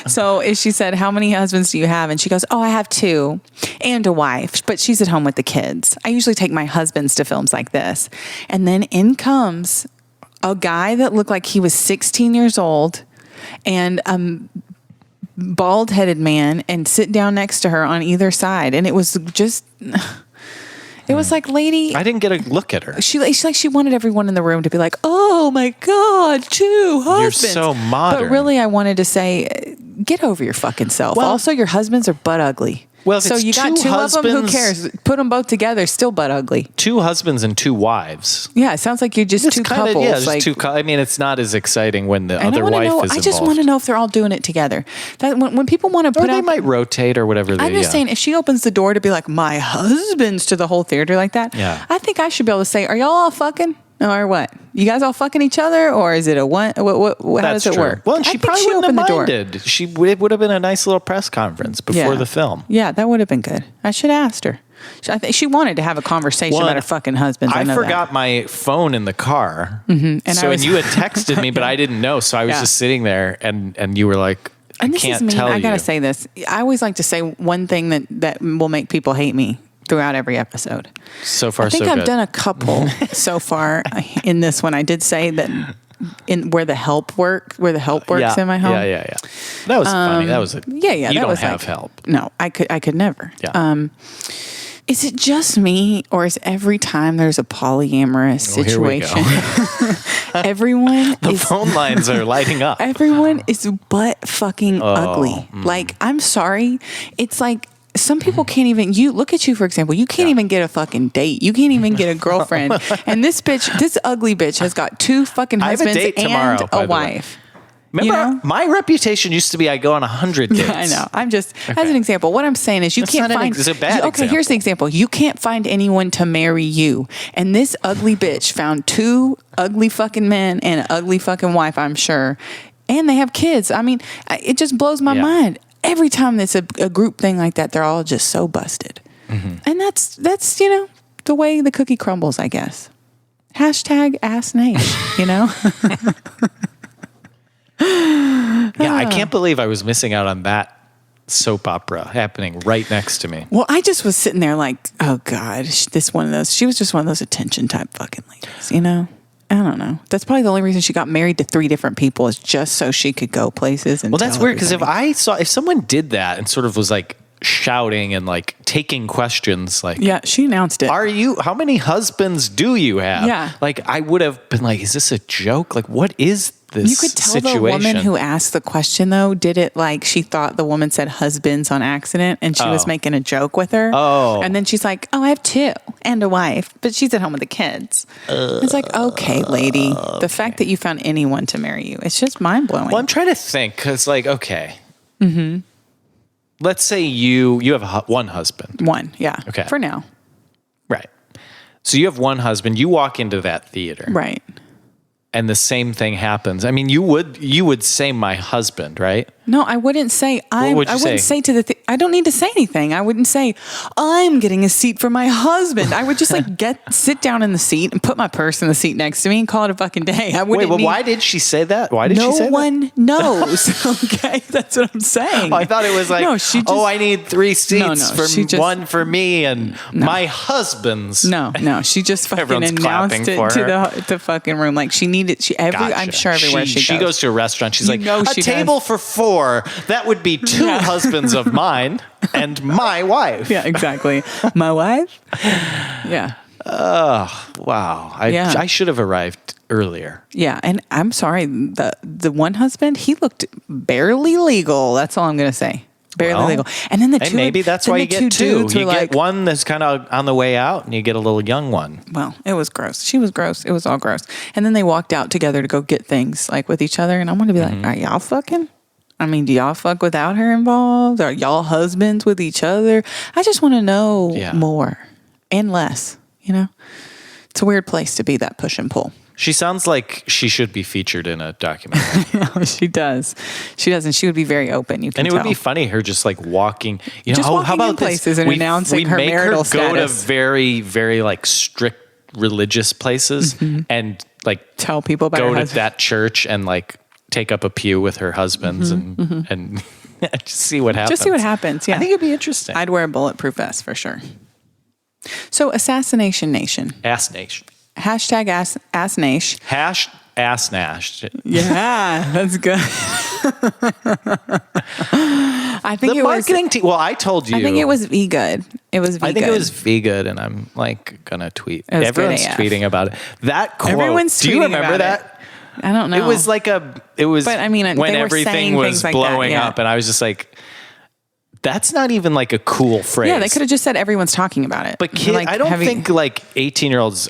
Speaker 3: So she said, how many husbands do you have? And she goes, oh, I have 2 and a wife, but she's at home with the kids. I usually take my husbands to films like this. And then in comes a guy that looked like he was 16 years old and bald-headed man and sit down next to her on either side. And it was just, it was like, lady.
Speaker 2: I didn't get a look at her.
Speaker 3: She wanted everyone in the room to be like, oh my God, 2 husbands.
Speaker 2: You're so modern.
Speaker 3: But really, I wanted to say, get over your fucking self.
Speaker 2: Well,
Speaker 3: also, your husbands are butt ugly.
Speaker 2: Well,
Speaker 3: so you got 2 of them, who cares? Put them both together, still butt ugly.
Speaker 2: 2 husbands and 2 wives.
Speaker 3: Yeah, it sounds like you're just two couples.
Speaker 2: Yeah, just two. I mean, it's not as exciting when the other wife is involved.
Speaker 3: I just want to know if they're all doing it together. That when people want to put
Speaker 2: they might rotate or whatever.
Speaker 3: I'm just saying, if she opens the door to be like, my husband's to the whole theater like that,
Speaker 2: yeah.
Speaker 3: I think I should be able to say, are y'all all fucking? Or what? You guys all fucking each other, or is it a one? How does it work?
Speaker 2: Well, and she probably wouldn't have minded. It would have been a nice little press conference before the film.
Speaker 3: Yeah, that would have been good. I should have asked her. I think she wanted to have a conversation about her fucking husband.
Speaker 2: I forgot my phone in the car,
Speaker 3: and
Speaker 2: you had texted me, but I didn't know, so I was just sitting there, and you were like, I can't tell you.
Speaker 3: I gotta say this. I always like to say one thing that will make people hate me throughout every episode.
Speaker 2: So far,
Speaker 3: I think I've done a couple so far in this one. I did say that where the help works in my home.
Speaker 2: Yeah. That was funny. That was
Speaker 3: you don't have
Speaker 2: help.
Speaker 3: No, I could never.
Speaker 2: Yeah.
Speaker 3: Is it just me, or is every time there's a polyamorous situation, everyone
Speaker 2: the phone lines are lighting up.
Speaker 3: Everyone is butt fucking ugly. Like, I'm sorry. It's like, some people can't even, look at you, for example, you can't even get a fucking date. You can't even get a girlfriend. And this ugly bitch has got 2 fucking husbands and a wife.
Speaker 2: Remember, my reputation used to be I go on 100 dates.
Speaker 3: I know. I'm just, as an example, what I'm saying is it's a bad example. Here's the example. You can't find anyone to marry you. And this ugly bitch found 2 ugly fucking men and an ugly fucking wife, I'm sure. And they have kids. I mean, it just blows my mind. Every time it's a group thing like that, they're all just so busted. Mm-hmm. And that's the way the cookie crumbles, I guess. Hashtag Assassination,
Speaker 2: Yeah, I can't believe I was missing out on that soap opera happening right next to me.
Speaker 3: Well, I just was sitting there like, oh God, she was just one of those attention type fucking ladies, I don't know. That's probably the only reason she got married to 3 different people, is just so she could go places. And
Speaker 2: that's weird, because if someone did that and sort of was like shouting and like taking questions, like,
Speaker 3: yeah, she announced it.
Speaker 2: How many husbands do you have?
Speaker 3: Yeah.
Speaker 2: Like, I would have been like, is this a joke? Like, what is this?
Speaker 3: You could tell
Speaker 2: situation?
Speaker 3: The woman who asked the question, though, did it like she thought the woman said husbands on accident, and she was making a joke with her.
Speaker 2: Oh.
Speaker 3: And then she's like, oh, I have 2 and a wife, but she's at home with the kids. It's like, okay, lady, the fact that you found anyone to marry you, it's just mind blowing.
Speaker 2: Well, I'm trying to think, because like, okay. Mm-hmm. Let's say you have one husband.
Speaker 3: One, yeah.
Speaker 2: Okay.
Speaker 3: For now.
Speaker 2: Right. So you have one husband. You walk into that theater.
Speaker 3: Right.
Speaker 2: and the same thing happens. I mean, you would say my husband, right?
Speaker 3: No, I wouldn't say. I wouldn't say to the. I don't need to say anything. I wouldn't say I'm getting a seat for my husband. I would just like sit down in the seat and put my purse in the seat next to me and call it a fucking day. I wouldn't.
Speaker 2: Wait, why did she say that? Why did she say that?
Speaker 3: No one knows. Okay, that's what I'm saying.
Speaker 2: Oh, I thought it was like, I need 3 seats one for me and my husband's.
Speaker 3: No, she just fucking announced it to the fucking room like she needed. I'm sure everywhere she
Speaker 2: goes to a restaurant. She's like, a
Speaker 3: she
Speaker 2: table
Speaker 3: does.
Speaker 2: for 4. That would be 2 husbands of mine and my wife.
Speaker 3: Yeah, exactly. My wife? Yeah.
Speaker 2: Oh, wow. I should have arrived earlier.
Speaker 3: Yeah, and I'm sorry, the one husband, he looked barely legal. That's all I'm going to say. Barely legal. And then
Speaker 2: maybe that's why you get 2. You get one that's kind of on the way out, and you get a little young one.
Speaker 3: Well, it was gross. She was gross. It was all gross. And then they walked out together to go get things like with each other, and I want to be like, are y'all fucking? I mean, do y'all fuck without her involved? Are y'all husbands with each other? I just want to know more and less, you know? It's a weird place to be, that push and pull.
Speaker 2: She sounds like she should be featured in a documentary.
Speaker 3: She does. She does, and she would be very open, you can tell.
Speaker 2: And it would be funny, her just like walking,
Speaker 3: how about
Speaker 2: in
Speaker 3: places and announcing her marital status.
Speaker 2: We make her go to very, very like strict religious places and like
Speaker 3: tell people about
Speaker 2: go to that church and like take up a pew with her husbands and just see what happens.
Speaker 3: Just see what happens. Yeah,
Speaker 2: I think it'd be interesting.
Speaker 3: I'd wear a bulletproof vest for sure. So, Assassination Nation.
Speaker 2: Ass Nation.
Speaker 3: Hashtag Ass Nation.
Speaker 2: Ass Nash.
Speaker 3: Yeah, that's good. I think
Speaker 2: the marketing team. Well, I told you.
Speaker 3: I think it was V-Good. It was V-Good.
Speaker 2: I think it was V-Good, and I'm like gonna tweet. Everyone's tweeting about it. That quote.
Speaker 3: Everyone's tweeting.
Speaker 2: Do you remember that?
Speaker 3: I don't know.
Speaker 2: It was like But I mean,
Speaker 3: when
Speaker 2: everything was blowing up, and I was just like, that's not even like a cool phrase.
Speaker 3: Yeah, they could have just said everyone's talking about it.
Speaker 2: But I don't think like 18-year-olds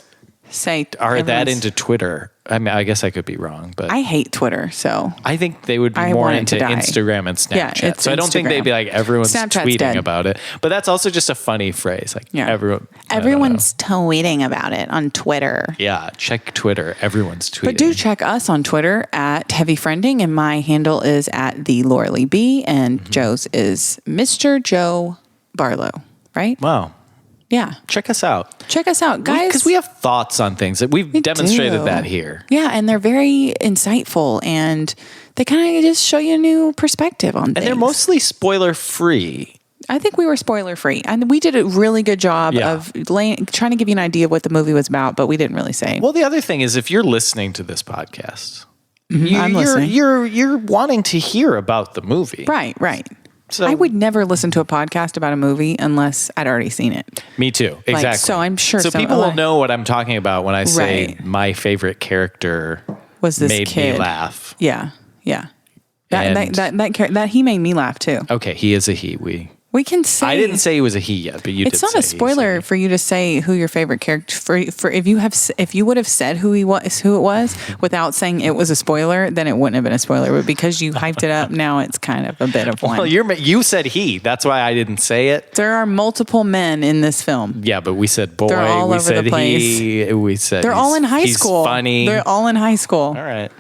Speaker 2: are that into Twitter. I mean, I guess I could be wrong, but
Speaker 3: I hate Twitter, so
Speaker 2: I think they would be more into Instagram and Snapchat.
Speaker 3: Yeah,
Speaker 2: so I don't think they'd be like everyone's tweeting about it. But that's also just a funny phrase. Like
Speaker 3: everyone's tweeting about it on Twitter.
Speaker 2: Yeah, check Twitter. Everyone's tweeting.
Speaker 3: But do check us on Twitter at Heavy Friending, and my handle is at the Lauralee B, and Joe's is Mr. Joe Barlow. Right?
Speaker 2: Wow.
Speaker 3: Yeah.
Speaker 2: Check us out.
Speaker 3: Check us out, guys.
Speaker 2: Because we have thoughts on things. We've demonstrated that here.
Speaker 3: Yeah, and they're very insightful, and they kind of just show you a new perspective on things.
Speaker 2: And they're mostly spoiler-free.
Speaker 3: I think we were spoiler-free. And we did a really good job of trying to give you an idea of what the movie was about, but we didn't really say.
Speaker 2: Well, the other thing is, if you're listening to this podcast,
Speaker 3: I'm listening.
Speaker 2: You're wanting to hear about the movie.
Speaker 3: Right.
Speaker 2: So,
Speaker 3: I would never listen to a podcast about a movie unless I'd already seen it.
Speaker 2: Me too. Exactly.
Speaker 3: So I'm sure.
Speaker 2: So people will know what I'm talking about when I say my favorite character
Speaker 3: was this
Speaker 2: made
Speaker 3: kid.
Speaker 2: me laugh.
Speaker 3: Yeah. That he made me laugh too.
Speaker 2: Okay, he is a he.
Speaker 3: We can say.
Speaker 2: I didn't say he was a he yet, but you did.
Speaker 3: It's not a spoiler for you to say who your favorite character. For if you would have said who it was, without saying it was a spoiler, then it wouldn't have been a spoiler. But because you hyped it up, now it's kind of a bit of one.
Speaker 2: Well, you said he. That's why I didn't say it.
Speaker 3: There are multiple men in this film.
Speaker 2: Yeah, but we said boy.
Speaker 3: They're all over the place.
Speaker 2: We said
Speaker 3: they're all in high school.
Speaker 2: He's funny.
Speaker 3: They're all in high school.
Speaker 2: All right.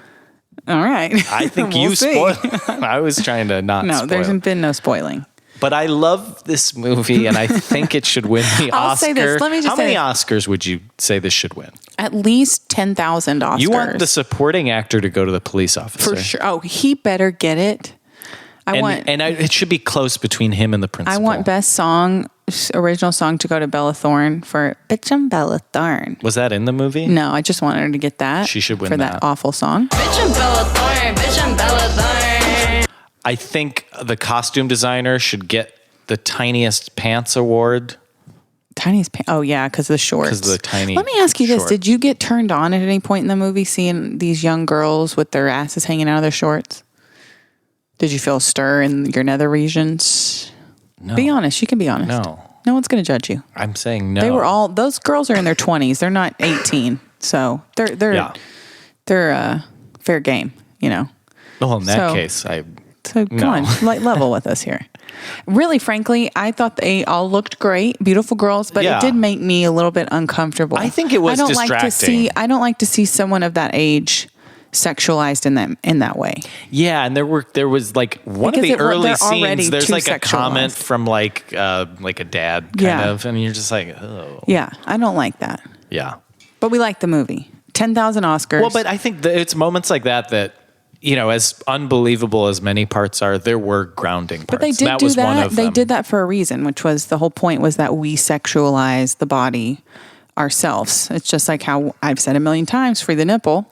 Speaker 3: I
Speaker 2: think you spoiled. I was trying to not.
Speaker 3: No, there's been no spoiling.
Speaker 2: But I love this movie, and I think it should win the Oscar.
Speaker 3: I'll say this. Let me just
Speaker 2: How many Oscars would you say this should win?
Speaker 3: At least 10,000 Oscars.
Speaker 2: You want the supporting actor to go to the police officer.
Speaker 3: For sure. Oh, he better get it.
Speaker 2: It should be close between him and the principal.
Speaker 3: I want best song, original song to go to Bella Thorne for Bitch I'm Bella Thorne.
Speaker 2: Was that in the movie?
Speaker 3: No, I just wanted her to get that.
Speaker 2: She should win
Speaker 3: for that awful song.
Speaker 1: Bitch I'm Bella Thorne, bitch I'm Bella Thorne.
Speaker 2: I think the costume designer should get the tiniest pants award.
Speaker 3: Tiniest pants? Oh, yeah, because of the shorts.
Speaker 2: Because of the tiny
Speaker 3: Let me ask you this.
Speaker 2: shorts.
Speaker 3: Did you get turned on at any point in the movie seeing these young girls with their asses hanging out of their shorts? Did you feel a stir in your nether regions?
Speaker 2: No.
Speaker 3: Be honest. You can be honest.
Speaker 2: No.
Speaker 3: No one's going to judge you.
Speaker 2: I'm saying no.
Speaker 3: Those girls are in their 20s. They're not 18. So they're fair game, you know.
Speaker 2: Well, in that case,
Speaker 3: So come on, level with us here. Really, frankly, I thought they all looked great, beautiful girls, but it did make me a little bit uncomfortable.
Speaker 2: I think it was distracting.
Speaker 3: I don't like to see someone of that age sexualized in that way.
Speaker 2: Yeah, and there was like one
Speaker 3: Because
Speaker 2: of the early
Speaker 3: they're already
Speaker 2: scenes. There's
Speaker 3: too
Speaker 2: like a comment
Speaker 3: sexualized.
Speaker 2: from like a dad kind
Speaker 3: Yeah.
Speaker 2: of, and you're just like, oh,
Speaker 3: Yeah, I don't like that.
Speaker 2: yeah.
Speaker 3: But we like the movie. 10,000 Oscars.
Speaker 2: Well, but I think that it's moments like that as unbelievable as many parts are, there were grounding parts.
Speaker 3: But they did
Speaker 2: that
Speaker 3: do
Speaker 2: was
Speaker 3: that.
Speaker 2: one of
Speaker 3: They
Speaker 2: them.
Speaker 3: did that for a reason, which was the whole point was that we sexualize the body ourselves. It's just like how I've said a million times, free the nipple,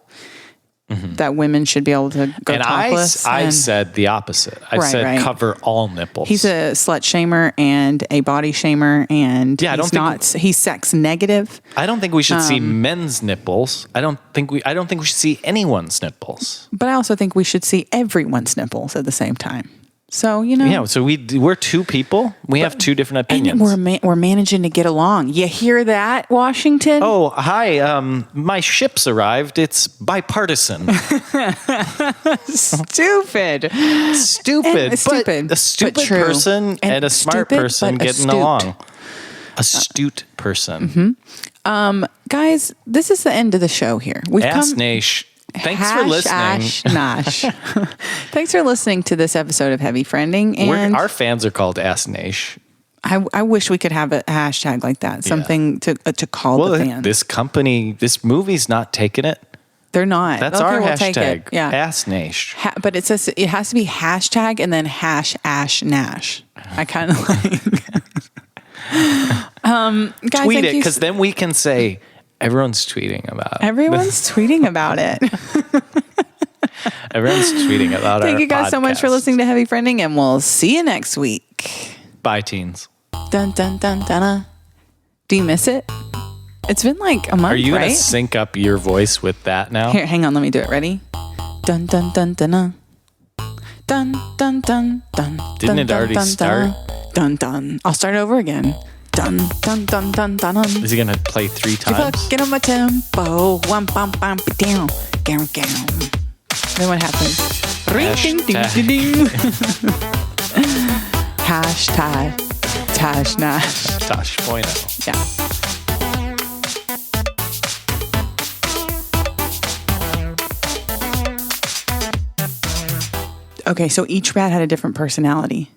Speaker 3: that women should be able to go
Speaker 2: And
Speaker 3: topless.
Speaker 2: I
Speaker 3: and
Speaker 2: said the opposite. I
Speaker 3: Right,
Speaker 2: said
Speaker 3: right.
Speaker 2: cover all nipples.
Speaker 3: he's a slut shamer and a body shamer, and
Speaker 2: Yeah, I don't
Speaker 3: he's sex negative.
Speaker 2: I don't think we should see men's nipples. I don't think we should see anyone's nipples.
Speaker 3: But I also think we should see everyone's nipples at the same time. So, you know.
Speaker 2: Yeah, so we're two people. We have two different opinions.
Speaker 3: And we're managing to get along. You hear that, Washington?
Speaker 2: Oh, hi. My ship's arrived. It's bipartisan.
Speaker 3: Stupid.
Speaker 2: Stupid.
Speaker 3: Stupid,
Speaker 2: But a stupid
Speaker 3: but true.
Speaker 2: person and a smart
Speaker 3: stupid,
Speaker 2: person
Speaker 3: but
Speaker 2: getting
Speaker 3: astute.
Speaker 2: along. Astute person.
Speaker 3: Guys, this is the end of the show here. We've
Speaker 2: Ass
Speaker 3: come.
Speaker 2: Nash. Thanks for listening.
Speaker 3: Ash, Nash. Thanks for listening to this episode of Heavy Friending. And
Speaker 2: Our fans are called Ass Nash.
Speaker 3: I wish we could have a hashtag like that, something to call the fans.
Speaker 2: This movie's not taking it.
Speaker 3: They're not.
Speaker 2: That's
Speaker 3: Okay,
Speaker 2: our
Speaker 3: we'll take
Speaker 2: hashtag.
Speaker 3: it. Yeah.
Speaker 2: Ass Nash.
Speaker 3: But it says it has to be hashtag and then hash Ash Nash. I kind of like. Guys,
Speaker 2: Tweet
Speaker 3: thank
Speaker 2: it
Speaker 3: you
Speaker 2: because then we can say everyone's tweeting about it.
Speaker 3: Everyone's tweeting about it.
Speaker 2: Everyone's tweeting about our
Speaker 3: Thank you guys so much for
Speaker 2: podcast.
Speaker 3: listening to Heavy Friending, and we'll see you next week.
Speaker 2: Bye, teens.
Speaker 3: Dun dun dun dun. Do you miss it? It's been like a month,
Speaker 2: Are you
Speaker 3: right?
Speaker 2: going to sync up your voice with that now?
Speaker 3: Here, hang on, let me do it. Ready? Dun dun dun dun dun. Dun dun dun dun.
Speaker 2: Didn't
Speaker 3: dun,
Speaker 2: it already
Speaker 3: dun,
Speaker 2: start?
Speaker 3: Dun dun. I'll start over again. Dun dun dun dun dun dun.
Speaker 2: Is he going to play 3 times?
Speaker 3: Get on my tempo. Wham bam bam down. Down down. Then what happens? Ring ding ding ding ding. Hashtag Tash Nash.
Speaker 2: Tosh Point.
Speaker 3: Yeah. Okay, so each rat had a different personality.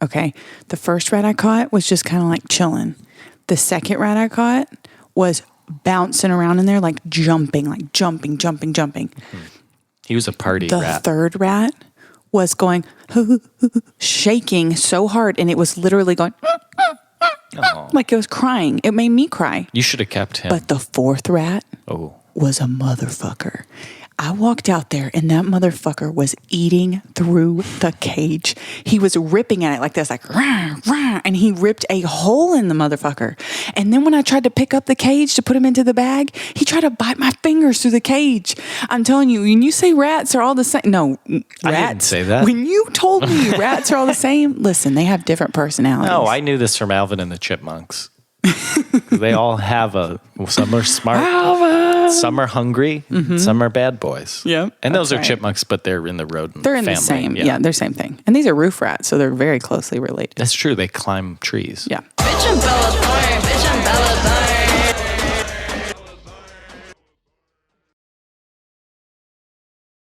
Speaker 3: Okay. The first rat I caught was just kind of like chilling. The second rat I caught was bouncing around in there, like jumping.
Speaker 2: He was a party
Speaker 3: The
Speaker 2: rat.
Speaker 3: third rat was going, shaking so hard, and it was literally going,
Speaker 2: Oh.
Speaker 3: like it was crying. It made me cry.
Speaker 2: You should have kept him.
Speaker 3: But the fourth rat
Speaker 2: Oh.
Speaker 3: was a motherfucker. I walked out there and that motherfucker was eating through the cage. He was ripping at it like this, like, rah, rah, and he ripped a hole in the motherfucker. And then when I tried to pick up the cage to put him into the bag, he tried to bite my fingers through the cage. I'm telling you, when you say rats are all the same, no, rats.
Speaker 2: I didn't say that.
Speaker 3: When you told me rats are all the same, listen, they have different personalities.
Speaker 2: No, I knew this from Alvin and the Chipmunks. They all have some are smart, some are hungry, some are bad boys.
Speaker 3: Yep,
Speaker 2: And those
Speaker 3: that's
Speaker 2: are
Speaker 3: right.
Speaker 2: chipmunks, but they're in the rodent
Speaker 3: They're in
Speaker 2: family.
Speaker 3: the same, yeah, they're same thing. And these are roof rats, so they're very closely related.
Speaker 2: That's true. They climb trees.
Speaker 3: Yeah.
Speaker 1: Bitch, I'm Bella Thorne, bitch, I'm Bella Thorne.